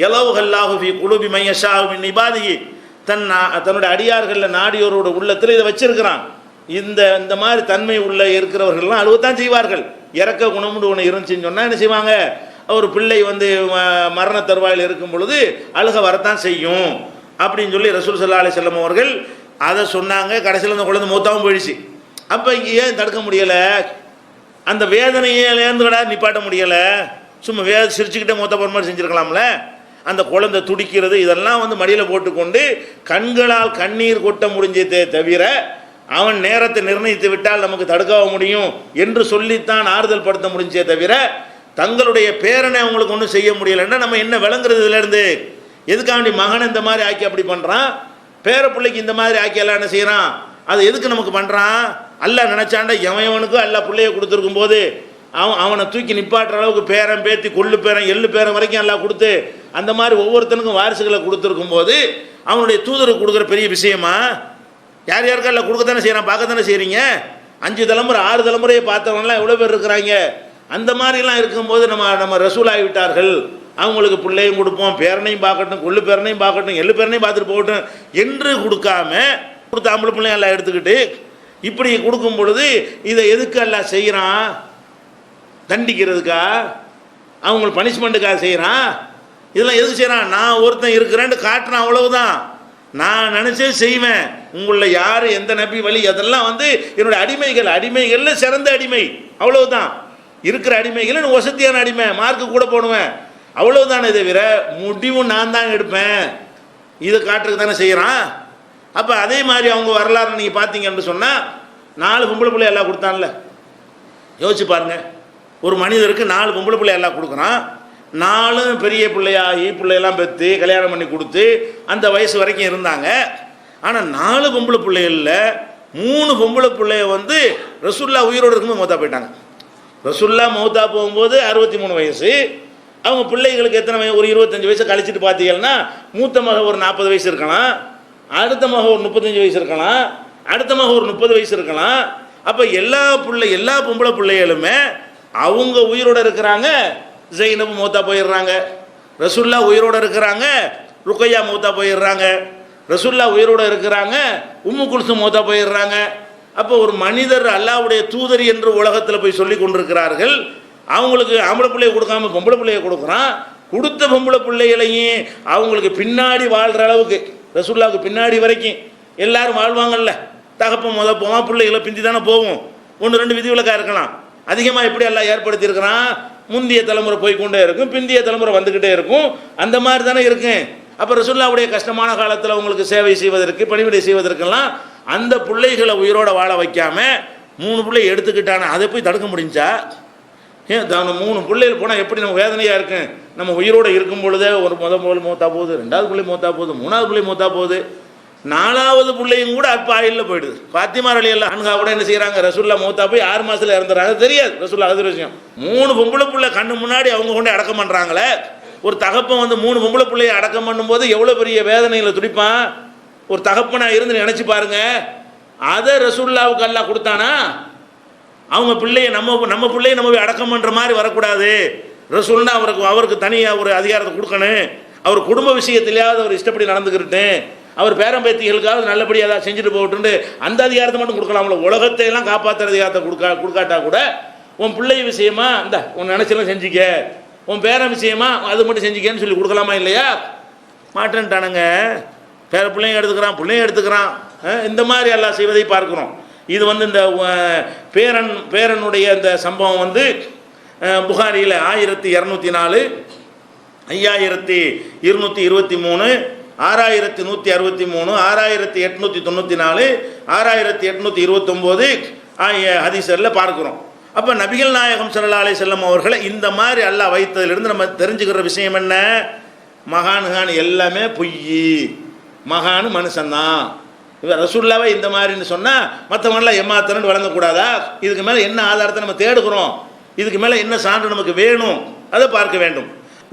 யலௌஹல்லாஹு ஃபீ குலூபி மன் யஷாஉ மின் இபாதிஹி, தன்னுடைய அடியார்களில் நாடியோரோட உள்ளத்தில் இதை வச்சிருக்கிறான். இந்த மாதிரி தன்மை உள்ள இருக்கிறவர்கள்லாம் அழுவத்தான் செய்வார்கள். இறக்க குணம்னு ஒன்று இருந்துச்சுன்னு சொன்னால் என்ன செய்வாங்க, ஒரு பிள்ளை வந்து மரண தருவாயில் இருக்கும் பொழுது அழுக வரத்தான் செய்யும் அப்படின்னு சொல்லி ரசூல் ஸல்லல்லாஹு அலைஹி வஸல்லம் அவர்கள் அதை சொன்னாங்க. கடைசியில் அந்த குழந்தை மூத்தாவும் போயிடுச்சு. அப்போ ஏன் தடுக்க முடியலை, அந்த வேதனையிலேருந்துடா நிப்பாட்ட முடியலை, சும்மா சிரிச்சுக்கிட்டே மூத்த போகிற மாதிரி செஞ்சுருக்கலாம்ல. அந்த குழந்தை துடிக்கிறது இதெல்லாம் வந்து மடியில் போட்டுக்கொண்டு கண்களால் கண்ணீர் கொட்ட முடிஞ்சதே தவிர அவன் நேரத்தை நிர்ணயித்து விட்டால் நமக்கு தடுக்க முடியும் என்று சொல்லித்தான் ஆறுதல் படுத்த முடிஞ்சே தவிர தங்களுடைய பேரனை அவங்களுக்கு ஒன்றும் செய்ய முடியலைன்னா நம்ம என்ன விளங்குறது இதுலேருந்து? எதுக்காண்டி மகனை இந்த மாதிரி ஆக்கி அப்படி பண்ணுறான், பேர பிள்ளைக்கு இந்த மாதிரி ஆக்கி எல்லாம் என்ன செய்கிறான், அது எதுக்கு நமக்கு பண்ணுறான்? அல்லாஹ் நினச்சாண்டா எவனுக்கும் அல்லாஹ் பிள்ளையை கொடுத்துருக்கும் போது அவனை தூக்கி நிப்பாட்டுற அளவுக்கு பேரன் பேத்தி கொள்ளு பேரன் எள்ளு பேரன் வரைக்கும் எல்லாம் கொடுத்து அந்த மாதிரி ஒவ்வொருத்தனுக்கும் வாரிசுகளை கொடுத்துருக்கும் போது அவனுடைய தூதருக்கு கொடுக்குற பெரிய விஷயமா? யார் யாருக்கா இல்லை கொடுக்கத்தானே செய்கிறான், பார்க்கத்தானே செய்கிறீங்க. 5 தலைமுறை 6 தலைமுறையை பார்த்தவங்களாம் எவ்வளோ பேர் இருக்கிறாங்க. அந்த மாதிரிலாம் இருக்கும்போது நம்ம ரசூல் ஆகிவிட்டார்கள் அவங்களுக்கு பிள்ளையும் கொடுப்போம், பேரனையும் பார்க்கட்டும், கொள்ளு பேரனையும் பார்க்கட்டும், எள்ளு பேரனையும் பார்த்துட்டு போகட்டும் என்று கொடுக்காம கொடுத்த ஆம்பளை பிள்ளையும் எல்லாம் எடுத்துக்கிட்டு இப்படி கொடுக்கும் பொழுது இதை எதுக்கு எல்லாம் செய்கிறான்? தண்டிக்கிறதுக்கா? அவங்களுக்கு பனிஷ்மெண்ட்டுக்காக செய்கிறான்? இதெல்லாம் எதுக்கு செய்கிறான்? நான் ஒருத்தன் இருக்கிறேன்னு காட்டுறான், அவ்வளவுதான். நான் நினச்சே செய்வேன். உங்களில் யார் எந்த நபி வழி அதெல்லாம் என்னுடைய அடிமைகளில் சிறந்த அடிமை, அவ்வளவுதான். இருக்கிற அடிமைகள் நான் வசதியான அடிமை, மார்க்கு கூட போடுவேன், அவ்வளவுதானே தவிர முடிவு நான் தான் எடுப்பேன். இதை காட்டுறதுக்கு தானே செய்கிறான். அப்போ அதே மாதிரி அவங்க வரலாறு நீங்கள் பார்த்தீங்கன்னு சொன்னால் 4 பொம்பளை பிள்ளை எல்லாம் கொடுத்தான்ல, யோசிச்சு பாருங்க. ஒரு மனிதருக்கு 4 பொம்பளை பிள்ளை எல்லாம் கொடுக்குறான். 4 பெரிய பிள்ளையாகி பிள்ளையெல்லாம் பெற்று கல்யாணம் பண்ணி கொடுத்து அந்த வயசு வரைக்கும் இருந்தாங்க. ஆனால் 4 பொம்பளை பிள்ளைகளில் 3 பொம்பளை பிள்ளைய ரசூல்லா உயிரோடு இருக்கும்போது மௌத்தா போயிட்டாங்க. ரசூல்லா மௌத்தா போகும்போது 63 வயசு. அவங்க பிள்ளைகளுக்கு எத்தனை வயசு? ஒரு 25 வயசு கழிச்சிட்டு பார்த்தீங்கன்னா மூத்த மக ஒரு 40 வயசு இருக்கலாம், அடுத்த மக ஒரு 35 வயசு இருக்கலாம், அடுத்த மக ஒரு 30 வயசு இருக்கலாம். அப்போ எல்லா பொம்பளை பிள்ளைகளுமே அவங்க உயிரோடு இருக்கிறாங்க. ஜெயினபு மௌத்தா போயிடுறாங்க, ரசூல்லா உயிரோடு இருக்கிறாங்க, ருக்கையா மௌத்தா போயிடுறாங்க, ரசூல்லா உயிரோடு இருக்கிறாங்க, உம்மு குல்சும் மௌத்தா போயிடுறாங்க. அப்போ ஒரு மனிதர் அல்லாஹ்வுடைய தூதர் என்று உலகத்தில் போய் சொல்லி கொண்டிருக்கிறார்கள். அவங்களுக்கு ஆம்பளை பிள்ளையை கொடுக்காம பொம்பளை பிள்ளையை கொடுக்குறான். கொடுத்த பொம்பளை பிள்ளைகளையும் அவங்களுக்கு பின்னாடி வாழ்கிற அளவுக்கு, ரசூல்லாவுக்கு பின்னாடி வரைக்கும் எல்லாரும் வாழ்வாங்கல்ல. தகப்பன் முத போவான், பிள்ளைகளை பிந்தி தானே போகும். 1-2 விதிவிலக்காக இருக்கலாம். அதிகமாக எப்படி எல்லாம் ஏற்படுத்தியிருக்கிறான்? முந்தைய தலைமுறை போய்கொண்டே இருக்கும், பிந்திய தலைமுறை வந்துக்கிட்டே இருக்கும். அந்த மாதிரி தானே இருக்கும். அப்போ ரசூலுல்லாஹ்வுடைய கஷ்டமான காலத்தில் அவங்களுக்கு சேவை செய்வதற்கு, பணிவிடை செய்வதற்கெல்லாம் அந்த பிள்ளைகளை உயிரோட வாழ வைக்காம 3 பிள்ளை எடுத்துக்கிட்டானே, அதை போய் தடுக்க முடிஞ்சா? ஏன் 3 பிள்ளைகள் போனால் எப்படி நம்ம வேதனையாக இருக்கும்? நம்ம உயிரோடு இருக்கும் பொழுதே ஒரு முதல் மூத்தா போகுது, 2வது பிள்ளை மூத்தா போகுது, 3வது பிள்ளை மூத்தா போகுது, 4வது பிள்ளையும் கூட அப்போ ஆயிலில் போயிடுது. ஃபாத்திமா ரலியல்லாஹு அன்ஹா கூட என்ன செய்கிறாங்க? ரசூல்லா மூத்தா போய் 6 மாதத்தில் இறந்துறாங்க, தெரியாது ரசூல்லா. அது விஷயம். 3 பொம்பளை பிள்ளை கண்ணு முன்னாடி அவங்க கொண்டு அடக்கம் பண்ணுறாங்களே. ஒரு தகப்பன் 3 பொம்பளை பிள்ளையை அடக்கம் பண்ணும்போது எவ்வளோ பெரிய வேதனையில் துடிப்பான். ஒரு தகப்பனாக இருந்து நினச்சி பாருங்க. அதை ரசூலுல்லாவுக்கு அல்லாஹ் கொடுத்தானா? அவங்க பிள்ளையை நம்ம பிள்ளையை நம்ம போய் அடக்கம் பண்ணுற மாதிரி வரக்கூடாது. ரசூல்னா அவருக்கு தனியாக ஒரு அதிகாரத்தை கொடுக்கணும். அவர் குடும்ப விஷயத்திலேயாவது அவர் இஷ்டப்படி நடந்துக்கிட்டு, அவர் பேரம்பேத்திகளுக்காவது நல்லபடியாக ஏதாவது செஞ்சுட்டு போகட்டுண்டு அந்த அதிகாரத்தை மட்டும் கொடுக்கலாம்ல. உலகத்தை எல்லாம் காப்பாற்றுற அதிகாரத்தை கொடுக்காட்டா கூட உன் பிள்ளை விஷயமா இந்த உன் நினச்செல்லாம் செஞ்சிக்க, உன் பேரன் விஷயமா அது மட்டும் செஞ்சிக்கன்னு சொல்லி கொடுக்கலாமா இல்லையா? மாட்டேன்ட்டானுங்க. பிள்ளைங்க எடுத்துக்கிறான். இந்த மாதிரி எல்லாம் செய்வதை பார்க்குறோம். இது இந்த பேரனுடைய இந்த சம்பவம் புகாரியில் 1204, 5223, 6163, 6894, 6829 ஆகிய ஹதீஸில் பார்க்குறோம். அப்போ நபிகள் நாயகம் ஸல்லல்லாஹு அலைஹி வஸல்லம் அவர்களை இந்த மாதிரி அல்லாஹ் வைத்ததிலிருந்து நம்ம தெரிஞ்சுக்கிற விஷயம் என்ன? மகானுகான் எல்லாமே பொய், மகானு மனுஷன்தான். இவர் ரசூலுல்லாவை இந்த மாதிரின்னு சொன்னால் மற்றவங்களாம் ஏமாத்தணுன்னு வழங்கக்கூடாதா? இதுக்கு மேலே என்ன ஆதாரத்தை நம்ம தேடுகிறோம்? இதுக்கு மேலே என்ன சான்று நமக்கு வேணும்? அதை பார்க்க வேண்டும்.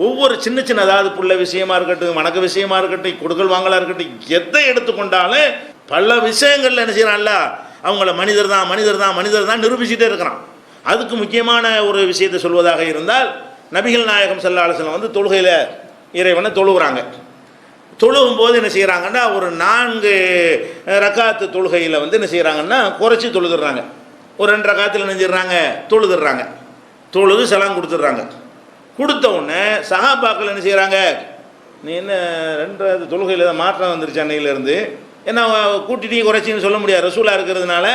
ஒவ்வொரு சின்ன அதாவது புள்ள விஷயமா இருக்கட்டும், வணக்க விஷயமா இருக்கட்டும், கொடுக்கல் வாங்கலாக இருக்கட்டும், எதை எடுத்துக்கொண்டாலும் பல விஷயங்களில் என்ன செய்யறான்ல, அவங்கள மனிதர் தான் நிரூபிச்சுட்டே இருக்கிறான். அதுக்கு முக்கியமான ஒரு விஷயத்தை சொல்வதாக இருந்தால், நபிகள் நாயகம் ஸல்லல்லாஹு அலைஹி வஸல்லம் தொழுகையில் இறைவனை தொழுகிறாங்க. தொழுகும் போது என்ன செய்கிறாங்கன்னா, ஒரு 4 ரக்காத்து தொழுகையில் என்ன செய்கிறாங்கன்னா குறைச்சி தொழுதுடுறாங்க. ஒரு 2 ரக்காத்தில் நினைஞ்சிடுறாங்க, தொழுது சலாம் கொடுத்துட்றாங்க. கொடுத்த உடனே சஹாபாக்கள் என்ன செய்கிறாங்க, நீ என்ன 2வது தொழுகையில் தான் மாற்றம் வந்துருச்சு, அன்னையிலேருந்து என்ன கூட்டிட்டு குறைச்சின்னு சொல்ல முடியாது. ரசூலாக இருக்கிறதுனால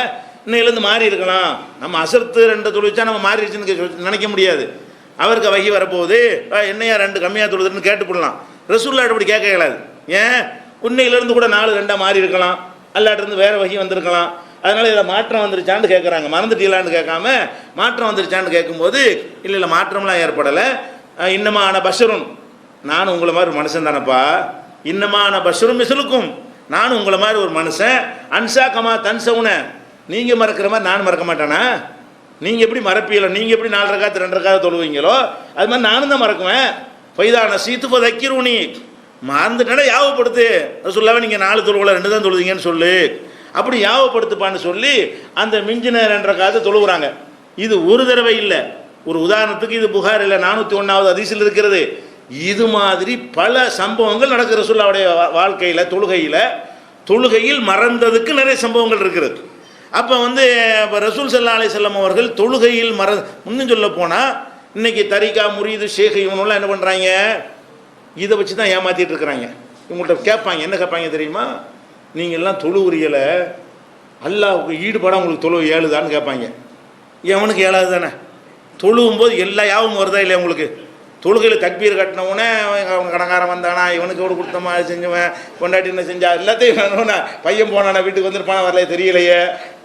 இன்னையிலேருந்து மாறி இருக்கலாம். நம்ம அசர்த்து 2 தொழுவிச்சா நம்ம மாறிடுச்சுன்னு நினைக்க முடியாது. அவருக்கு வகி வரப்போகுது, என்னையா 2 கம்மியாக தொழுதுன்னு கேட்டுப்படலாம். ரசூல்லா அப்படி கேட்க இயலாது. ஏன்? உன்னையிலேருந்து கூட 4 மாறி இருக்கலாம், அல்லாட்டிருந்து வேறு வகி வந்திருக்கலாம். அதனால் இதில் மாற்றம் வந்துருச்சான்னு கேட்குறாங்க. மறந்துட்டீங்களான்னு கேட்காம மாற்றம் வந்துருச்சான்னு கேட்கும்போது இல்லை மாற்றம்லாம் ஏற்படலை. இன்னமான பஷரும், நானும் உங்களை மாதிரி ஒரு மனுஷன் தானப்பா. இன்னமான பஷரும் மிஸ்லுக்கும், நானும் உங்களை மாதிரி ஒரு மனுஷன். அன்சா கமா தன்சவுன, நீங்கள் மறக்கிற மாதிரி நான் மறக்க மாட்டேனா? நீங்கள் எப்படி மறப்பீங்களோ, நீங்கள் எப்படி 4 ரக்காத்து 2 ரக்காத்து தொழுவீங்களோ அது மாதிரி நானும் தான் மறக்குவேன். ஃபைதான சீத்து தைக்கிறூனி, மறந்துட்டேன்னா யாவப்படுத்து. சொல்லாவே நீங்கள் 4 தொழுவலை 2 தான் தொழுவீங்கன்னு சொல்லு, அப்படி யாவப்படுத்துப்பான்னு சொல்லி அந்த மிஞ்சின 2 ரக்காத்து தொழுகிறாங்க. இது ஒரு தடவை இல்லை. ஒரு உதாரணத்துக்கு இது புகாரில் 401வது ஹதீஸில் இருக்கிறது. இது மாதிரி பல சம்பவங்கள் நடக்கிற ரசூலுல்லாஹ்வுடைய வாழ்க்கையில் தொழுகையில் மறந்ததுக்கு நிறைய சம்பவங்கள் இருக்கிறது. அப்போ இப்போ ரசூல் ஸல்லல்லாஹு அலைஹி வஸல்லம் அவர்கள் தொழுகையில் இன்னும் சொல்ல போனால் இன்னைக்கு தரிகா முரீது ஷேக் இவனெல்லாம் என்ன பண்ணுறாங்க, இதை வச்சு தான் ஏமாற்றிட்டு இருக்கிறாங்க. இவங்கள்ட்ட கேட்பாங்க, என்ன கேட்பாங்க தெரியுமா, நீங்கள் எல்லாம் தொழுவுரியலை அல்லாஹ்வுக்கு ஈடுபாடாக உங்களுக்கு தொழுவு ஏழுதான்னு கேட்பாங்க. எவனுக்கு ஏழாது தானே, தொழுவும்போது எல்லா யாவும் வருதா இல்லையா உங்களுக்கு? தொழுகையில் தக்பீர் கட்டினவுடனே அவன் கடங்காரம் வந்தானா, இவனுக்கு ஒரு கொடுத்தமா செஞ்சவன் கொண்டாட்டி என்ன செஞ்சா எல்லாத்தையும் வேணும்னா, பையன் போனானா வீட்டுக்கு வந்துருப்பானா வரலையே தெரியலையே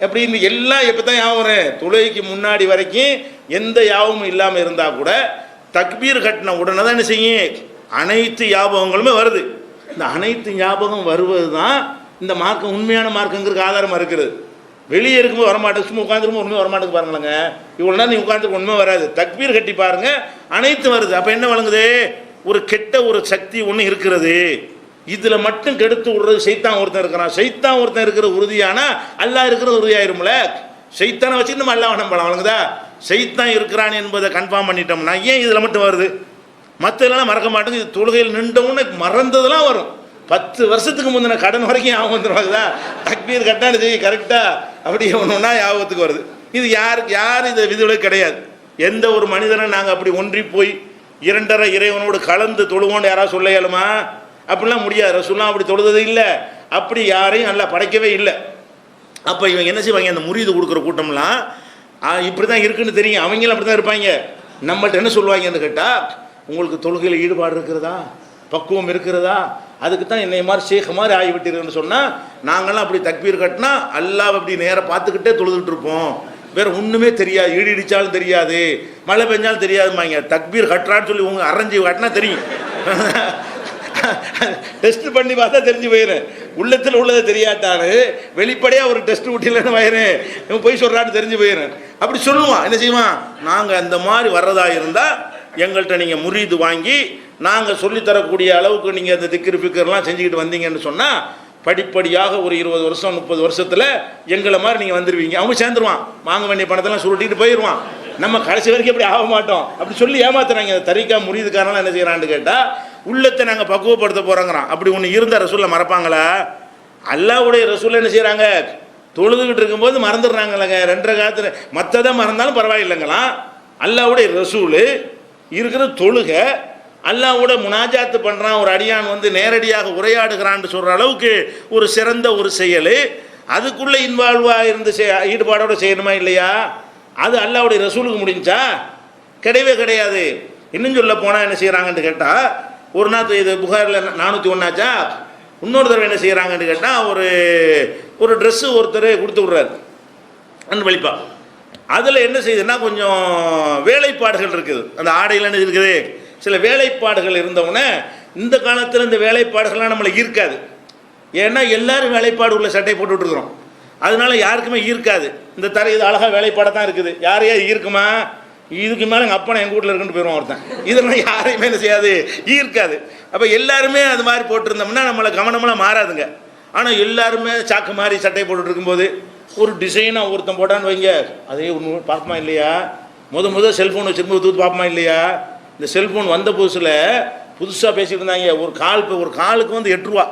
அப்படின்னு எல்லாம் எப்போ தான் யாவும் வரும்? தொழுகைக்கு முன்னாடி வரைக்கும் எந்த யாவும் இல்லாமல் இருந்தால் கூட தக்பீர் கட்டின உடனே தான் என்ன செய்யும், அனைத்து ஞாபகங்களுமே வருது. இந்த அனைத்து ஞாபகம் வருவது தான் இந்த மார்க்கம் உண்மையான மார்க்கங்கிறதுக்கு ஆதாரமாக இருக்குது. வெளியே இருக்கும்போது வரமாட்டேன், சும்மா உட்காந்துருக்கும் உண்மை வரமாட்டேங்க பாருங்களேங்க. இவ்வளோ நேரம் நீ உட்காந்துருக்கு உண்மை வராது, தக்பீர் கட்டி பாருங்க அனைத்து வருது. அப்போ என்ன வழங்குது, ஒரு கெட்ட ஒரு சக்தி ஒன்று இருக்கிறது, இதில் மட்டும் கெடுத்து விடுறது சைத்தான் ஒருத்தன் இருக்கிறான். சைத்தான் ஒருத்தன் இருக்கிற உறுதியானா அல்லாஹ் இருக்கிறது உறுதியாயிரும்ல. சைத்தானை வச்சு நம்ம அல்லாஹ் நம்பலாம் வழங்குதா. சைத்தான் இருக்கிறான் என்பதை கன்ஃபார்ம் பண்ணிட்டோம்னா ஏன் இதில் மட்டும் வருது, மற்றதெல்லாம் மறக்க மாட்டேங்க. இது தொழுகையில் நின்றவுன்னு மறந்ததெல்லாம் வரும். 10 வருஷத்துக்கு முந்தின கடன் வரைக்கும் ஞாபகம் வந்துடுவாங்கதா, தக்பீர் கட்டான்னு செய்ய கரெக்டாக அப்படி ஒன்றுனா ஞாபகத்துக்கு வருது. இது யார் இந்த விதிவிலக்கு கிடையாது. எந்த ஒரு மனிதனை நாங்கள் அப்படி ஒன்றி போய் 2.5 இறைவனோடு கலந்து தொழுவோன்னு யாராவது சொல்ல இயலுமா? அப்படிலாம் முடியாது. ரசூலுல்லாஹ் அப்படி தொழுதது இல்லை, அப்படி யாரையும் நல்லா படைக்கவே இல்லை. அப்போ இவங்க என்ன செய்வாங்க, அந்த முரீது கொடுக்குற கூட்டம்லாம் இப்படி தான் இருக்குன்னு தெரியும், அவங்களும் அப்படி தான் இருப்பாங்க. நம்மள்ட்ட என்ன சொல்லுவாங்கன்னு கேட்டால், உங்களுக்கு தொழுகையில் ஈடுபாடு இருக்கிறதா, பக்குவம் இருக்கிறதா, அதுக்கு தான் என்னை மாதிரி ஷேக் மாதிரி ஆகிவிட்டீர்கள்னு சொன்னால் நாங்களாம் அப்படி தக்பீர் கட்டினா அல்லாஹ் அப்படி நேராக பார்த்துக்கிட்டே தொழுதுட்டு இருப்போம், வேறு ஒன்றுமே தெரியாது, ஈடு இடித்தாலும் தெரியாது, மழை பெஞ்சாலும் தெரியாதுமாங்க. தக்பீர் கட்டுறான்னு சொல்லி உங்கள் அரைஞ்சி கட்டினா தெரியும், டெஸ்ட் பண்ணி பார்த்தா தெரிஞ்சு போயிடும். உள்ளத்தில் உள்ளதை தெரியாட்டாரு வெளிப்படையாக ஒரு டெஸ்ட் ஊட்டிலன்னு வயிறேன் இவன் போய் சொல்கிறான்னு தெரிஞ்சு போயிடும். அப்படி சொல்லுவான். என்ன செய்வான், நாங்கள் அந்த மாதிரி வர்றதா இருந்தால் எங்கள்கிட்ட நீங்கள் முரீது வாங்கி நாங்கள் சொல்லித்தரக்கூடிய அளவுக்கு நீங்கள் அந்த திக்ரு ஃபிக்கர்லாம் செஞ்சுக்கிட்டு வந்தீங்கன்னு சொன்னால் படிப்படியாக ஒரு 20 வருஷம் 30 வருஷத்தில் எங்களை மாதிரி நீங்கள் வந்துடுவீங்க. அவங்க சேர்ந்துருவான், வாங்க வேண்டிய பணத்தெல்லாம் சுருட்டிட்டு போயிடுவான். நம்ம கடைசி வரைக்கும் அப்படி ஆக மாட்டோம். அப்படி சொல்லி ஏமாத்துறாங்க. தரிகா முரீதுக்காரனால என்ன செய்கிறான்னு கேட்டால், உள்ளத்தை நாங்கள் பக்குவப்படுத்த போகிறோங்கிறான். அப்படி ஒன்று இருந்த ரசூலை மறப்பாங்களா? அல்லாஹ்வுடைய ரசூலை என்ன செய்கிறாங்க, தொழுதுகிட்டு இருக்கும்போது மறந்துடுறாங்களேங்க. 2 காலத்தில் மற்றதை மறந்தாலும் பரவாயில்லைங்களாம். அல்லாஹ்வுடைய ரசூல் இருக்கிற தொழுகை, அல்லாஹ்வோட முனாஜாத்து பண்ணுறான், ஒரு அடியான் நேரடியாக உரையாடுகிறான்னு சொல்கிற அளவுக்கு ஒரு சிறந்த ஒரு செயல். அதுக்குள்ளே இன்வால்வாக இருந்து ஈடுபாடோடு செய்யணுமா இல்லையா? அது அல்லாஹ்வுடைய ரசூலுக்கு முடிஞ்சா? கிடையவே கிடையாது. இன்னும் சொல்ல போனால் என்ன செய்கிறாங்கன்னு கேட்டால், ஒரு நாள் இது புகாரில் 401 ஆச்சா, இன்னொரு தடவை என்ன செய்கிறாங்கன்னு கேட்டால், ஒரு ட்ரெஸ்ஸு ஒருத்தர் கொடுத்து விட்றாரு அன்பளிப்பா. அதில் என்ன செய்யுதுன்னா கொஞ்சம் வேலைப்பாடுகள் இருக்குது, அந்த ஆடையில் என்ன இருக்குது, சில வேலைப்பாடுகள் இருந்தவுடனே இந்த காலத்தில் இந்த வேலைப்பாடுகள்லாம் நம்மளை ஈர்க்காது. ஏன்னா எல்லாரும் வேலைப்பாடு உள்ள சட்டை போட்டுட்ருக்குறோம், அதனால யாருக்குமே ஈர்க்காது. இந்த தர இது அழகாக வேலைப்பாடாக தான் இருக்குது, யாரையா ஈர்க்குமா? இதுக்கு மேலே எங்கள் அப்பனை எங்கள் வீட்டில் இருக்குன்னு போயிடுவோம் ஒருத்தன். இதெல்லாம் யாரையுமே என்ன செய்யாது, ஈர்க்காது. அப்போ எல்லாருமே அது மாதிரி போட்டிருந்தோம்னா நம்மளை கவனமெல்லாம் மாறாதுங்க. ஆனால் எல்லாருமே சாக்கு மாதிரி சட்டை போட்டுட்டு இருக்கும்போது ஒரு டிசைனாக ஒருத்தன் போட்டான்னு வைங்க, அதே ஒன்று பார்ப்போமா இல்லையா? முதல் செல்ஃபோன் வச்சுருக்கும்போது தூத்து பார்ப்போமா இல்லையா? இந்த செல்ஃபோன் வந்த புதுசில் புதுசாக பேசிட்டு இருந்தாங்க, ஒரு காலுக்கு 8 ரூபா,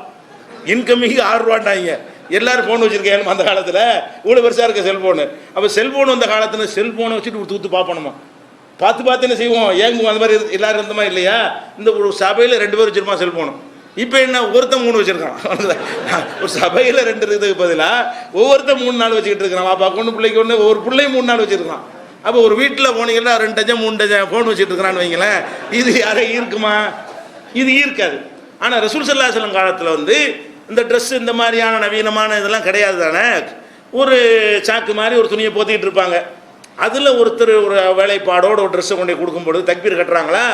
இன்கமிங்கு 6 ரூபான்ட்டாங்க. எல்லோரும் ஃபோன் வச்சுருக்கேன் அந்த காலத்தில், இவ்வளோ பெருசாக இருக்க செல்ஃபோனு. அப்போ செல்ஃபோன் வந்த காலத்தில் செல்ஃபோனை வச்சுட்டு ஒரு தூத்து பார்ப்பணுமா? பார்த்து என்ன செய்வோம், ஏங்குவோம். அந்த மாதிரி எல்லோரும் இருந்தமா இல்லையா? இந்த ஒரு சபையில் 2 பேர் வச்சுருப்பான் செல்ஃபோனு. இப்போ என்ன, ஒருத்தன் 3 வச்சுருக்கான். ஒரு சபையில் 2 இருக்கிறதுக்கு பதிலாக ஒவ்வொருத்தன் 3 நாள் வச்சுக்கிட்டு இருக்கிறான். பாப்பா ஒன்று பிள்ளைக்கு ஒன்று, ஒவ்வொரு பிள்ளையும் 3 நாள் வச்சுருக்கான். அப்போ ஒரு வீட்டில் போனீங்கன்னா 2 டஜன் 3 டஜன் ஃபோன் வச்சுட்டு இருக்கிறான்னு வைங்களேன். இது யாரை ஈர்க்குமா? இது ஈர்க்காது. ஆனால் ரசூல் ஸல்லல்லாஹு அலைஹி வஸல்லம் காலத்தில் இந்த ட்ரெஸ்ஸு இந்த மாதிரியான நவீனமான இதெல்லாம் கிடையாது தானே. ஒரு சாக்கு மாதிரி ஒரு துணியை போத்திக்கிட்டு இருப்பாங்க. அதில் ஒருத்தர் ஒரு வேலைப்பாடோடு ஒரு ட்ரெஸ்ஸை கொண்டு கொடுக்கும்பொழுது தக்பீர் கட்டுறாங்களா,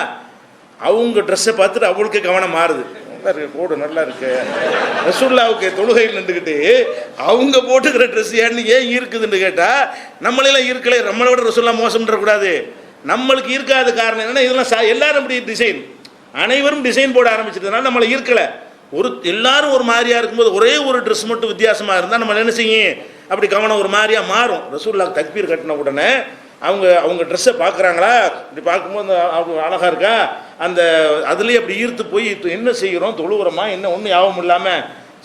அவங்க ட்ரெஸ்ஸை பார்த்துட்டு அவங்களுக்கு கவனம் மாறுது. நல்லா இருக்கு, போடு நல்லா இருக்கு. ரசூலுல்லாஹ்வுக்கு தொழுகையில் நின்றுக்கிட்டு அவங்க போட்டுக்கிற ட்ரெஸ் ஏன் ஈர்க்குதுன்னு கேட்டால், நம்மளெல்லாம் ஈர்க்கலை, நம்மளை விட ரசூலுல்லாஹ் மோசம்ன்றக்கூடாது. நம்மளுக்கு ஈர்க்காத காரணம் என்னென்னா, இதெல்லாம் எல்லாரும் இப்படி டிசைன், அனைவரும் டிசைன் போட ஆரம்பிச்சிட்டதுனால நம்மளை ஈர்க்கலை. எல்லாரும் ஒரு மாதிரியாக இருக்கும்போது ஒரே ஒரு ட்ரெஸ் மட்டும் வித்தியாசமாக இருந்தால் நம்ம என்ன செய்யும், அப்படி கவனம் ஒரு மாதிரியாக மாறும். ரசூலுல்லாஹ் தக்பீர் கட்டின உடனே அவங்க ட்ரெஸ்ஸை பார்க்குறாங்களா, இப்படி பார்க்கும்போது அவங்க அழகாக இருக்கா, அந்த அதுலேயே அப்படி ஈர்த்து போய் என்ன செய்கிறோம், தொழுகிறோமா என்ன ஒன்றும் யாபம் இல்லாமல்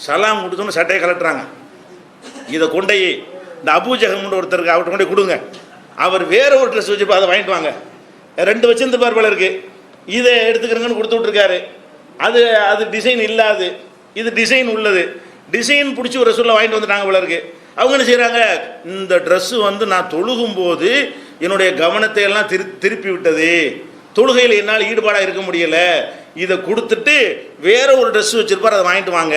சலாம் கொடுத்தோன்னு சட்டையை கலட்டுறாங்க. இதை கொண்டே இந்த அபூஜகம்னு ஒருத்தருக்கு அவர்கிட்ட கொண்டே கொடுங்க, அவர் வேற ஒரு ட்ரெஸ் வச்சுருப்பா, அதை வாங்கிட்டு வாங்க. 2 வச்சிருந்துப்பார் போல இருக்கு, இதை எடுத்துக்கிறங்கன்னு கொடுத்து விட்ருக்காரு. அது டிசைன் இல்லாது, இது டிசைன் உள்ளது. டிசைன் பிடிச்சி ஒரு ரசூலில் வாங்கிட்டு வந்துட்டாங்க போல இருக்கு. அவங்க என்ன செய்கிறாங்க, இந்த ட்ரெஸ்ஸு வந்து நான் தொழுகும்போது என்னுடைய கவனத்தை எல்லாம் திருப்பி விட்டது, தொழுகையில் என்னால் ஈடுபாடாக இருக்க முடியலை, இதை கொடுத்துட்டு வேற ஒரு ட்ரெஸ் வச்சிருப்பார், அதை வாங்கிட்டு வாங்க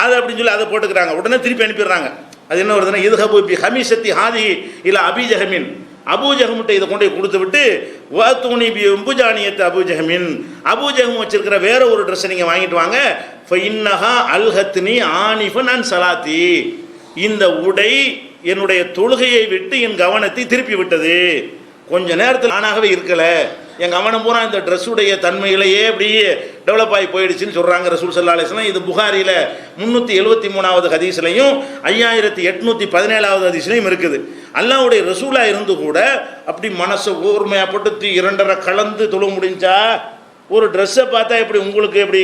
அது அப்படின்னு சொல்லி அதை போட்டுக்கிறாங்க. உடனே திருப்பி அனுப்பிடுறாங்க. அது என்ன வருதுன்னா, இதுஹபு பி ஹமீசத்தி ஹாதி இல்லை அபிஜஹமின், அபூஜகம்கிட்ட இதை கொண்டு போய் கொடுத்து விட்டு வாத்தூனி பி உம்புஜானியத்து அபூஜகமின், அபூஜகம் வச்சிருக்கிற வேற ஒரு ட்ரெஸ்ஸை நீங்கள் வாங்கிட்டு வாங்க. ஃபைன்னஹா அல்ஹத்னி ஆனிஃபன் அன் சலாத்தி, இந்த உடை என்னுடைய தொழுகையை விட்டு என் கவனத்தை திருப்பி விட்டது. கொஞ்ச நேரத்தில் ஆனாகவே இருக்கல, என் கவனம் பூரா இந்த ட்ரெஸ்ஸுடைய தன்மையிலேயே அப்படியே டெவலப் ஆகி போயிடுச்சுன்னு சொல்கிறாங்க ரசூல் ஸல்லல்லாஹு அலைஹி வஸல்லம். இது புகாரியில் 373வது ஹதீஸ்லையும் 5817வது ஹதீஸ்லையும் இருக்குது. அல்லாஹ்வுடைய ரசூலாக இருந்து கூட அப்படி மனசை ஓர்மையாப்பட்டு 2.5 கலந்து தொழ முடிஞ்சா, ஒரு ட்ரெஸ்ஸை பார்த்தா எப்படி உங்களுக்கு எப்படி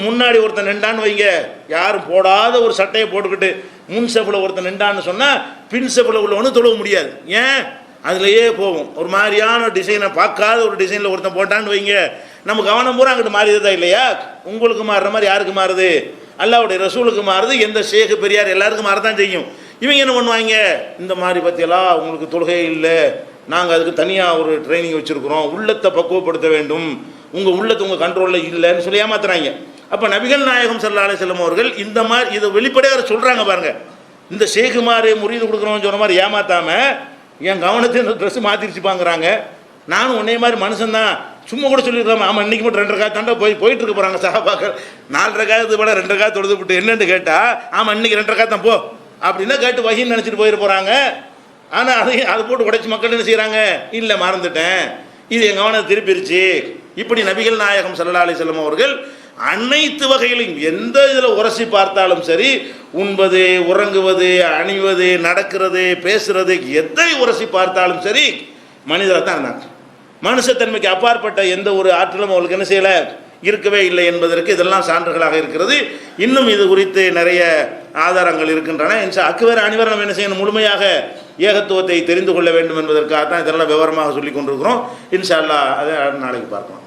முன்னாடி ஒருத்தன் நின்றான்னு வைங்க, யாரும் போடாத ஒரு சட்டையை போட்டுக்கிட்டு முன் செப்பில் ஒருத்தன் நின்றான்னு சொன்னால் பின் செப்பில் உள்ளவனு தொழ முடியாது. ஏன், அதுலேயே போகும். ஒரு மாதிரியான டிசைனை பார்க்காத ஒரு டிசைனில் ஒருத்தன் போட்டான்னு வைங்க, நம்ம கவனம் பூரா அங்கிட்டு மாறியதா இல்லையா? உங்களுக்கு மாறுற மாதிரி யாருக்கு மாறுது? அல்லாஹ்வுடைய ரசூலுக்கு மாறுது. எந்த ஷேக் பெரியார் எல்லாருக்கும் மாறதான் செய்யும். இவங்க என்ன பண்ணுவாங்க, இந்த மாதிரி பற்றியெல்லாம் உங்களுக்கு தொழுகை இல்லை, நாங்கள் அதுக்கு தனியாக ஒரு ட்ரைனிங் வச்சுருக்குறோம், உள்ளத்தை பக்குவப்படுத்த வேண்டும், உங்கள் உள்ளத்தை உங்கள் கண்ட்ரோலில் இல்லைன்னு சொல்லி ஏமாத்துறாங்க. அப்போ நபிகள் நாயகம் ஸல்லல்லாஹு அலைஹி வஸல்லம் அவர்கள் இந்த மாதிரி இதை வெளிப்படையாக சொல்கிறாங்க பாருங்கள். இந்த ஷேகுமாரே முறியது கொடுக்குறோம்னு சொன்ன மாதிரி ஏமாத்தாமல் என் கவனத்தை இந்த ட்ரெஸ்ஸு மாற்றிருச்சுப்பாங்கிறாங்க. நானும் உன்னைய மாதிரி மனுஷன்தான், சும்மா கூட சொல்லியிருக்கலாமா, ஆமாம் இன்றைக்கி மட்டும் 2 ரக்காத் தாண்டா போயிட்டு இருக்க போகிறாங்க சஹாபாக்கள், 4 ரக்காத்து போல 2 ரக்காத் தொழுது விட்டு என்னென்னு கேட்டால், ஆமாம் இன்றைக்கி 2 ரக்காத் தான் போ அப்படின்னா கேட்டு வகின்னு நினச்சிட்டு போயிட போகிறாங்க. ஆனால் அதை போட்டு உடைச்சி மக்கள் என்ன செய்கிறாங்க, இல்லை மறந்துட்டேன், இது என் கவனத்தை திருப்பிடுச்சு. இப்படி நபிகள் நாயகம் ஸல்லல்லாஹு அலைஹி வஸல்லம் அவர்கள் அனைத்து வகையிலும் எந்த இதில் உரசி பார்த்தாலும் சரி, உண்பது, உறங்குவது, அணிவது, நடக்கிறது, பேசுறது, எதை உரசி பார்த்தாலும் சரி மனிதராக தான் இருந்தாங்க. மனுஷத்தன்மைக்கு அப்பாற்பட்ட எந்த ஒரு ஆற்றலும் அவங்களுக்கு என்ன செய்யலை, இருக்கவே இல்லை என்பதற்கு இதெல்லாம் சான்றுகளாக இருக்கிறது. இன்னும் இது குறித்து நிறைய ஆதாரங்கள் இருக்கின்றன. அக்குவேர் அணிவர் நம்ம என்ன செய்யணும், முழுமையாக ஏகத்துவத்தை தெரிந்து கொள்ள வேண்டும் என்பதற்காக தான் இதெல்லாம் விவரமாக சொல்லி கொண்டிருக்கிறோம். இன்ஷா அல்லாஹ் அதை நாளைக்கு பார்க்கலாம்.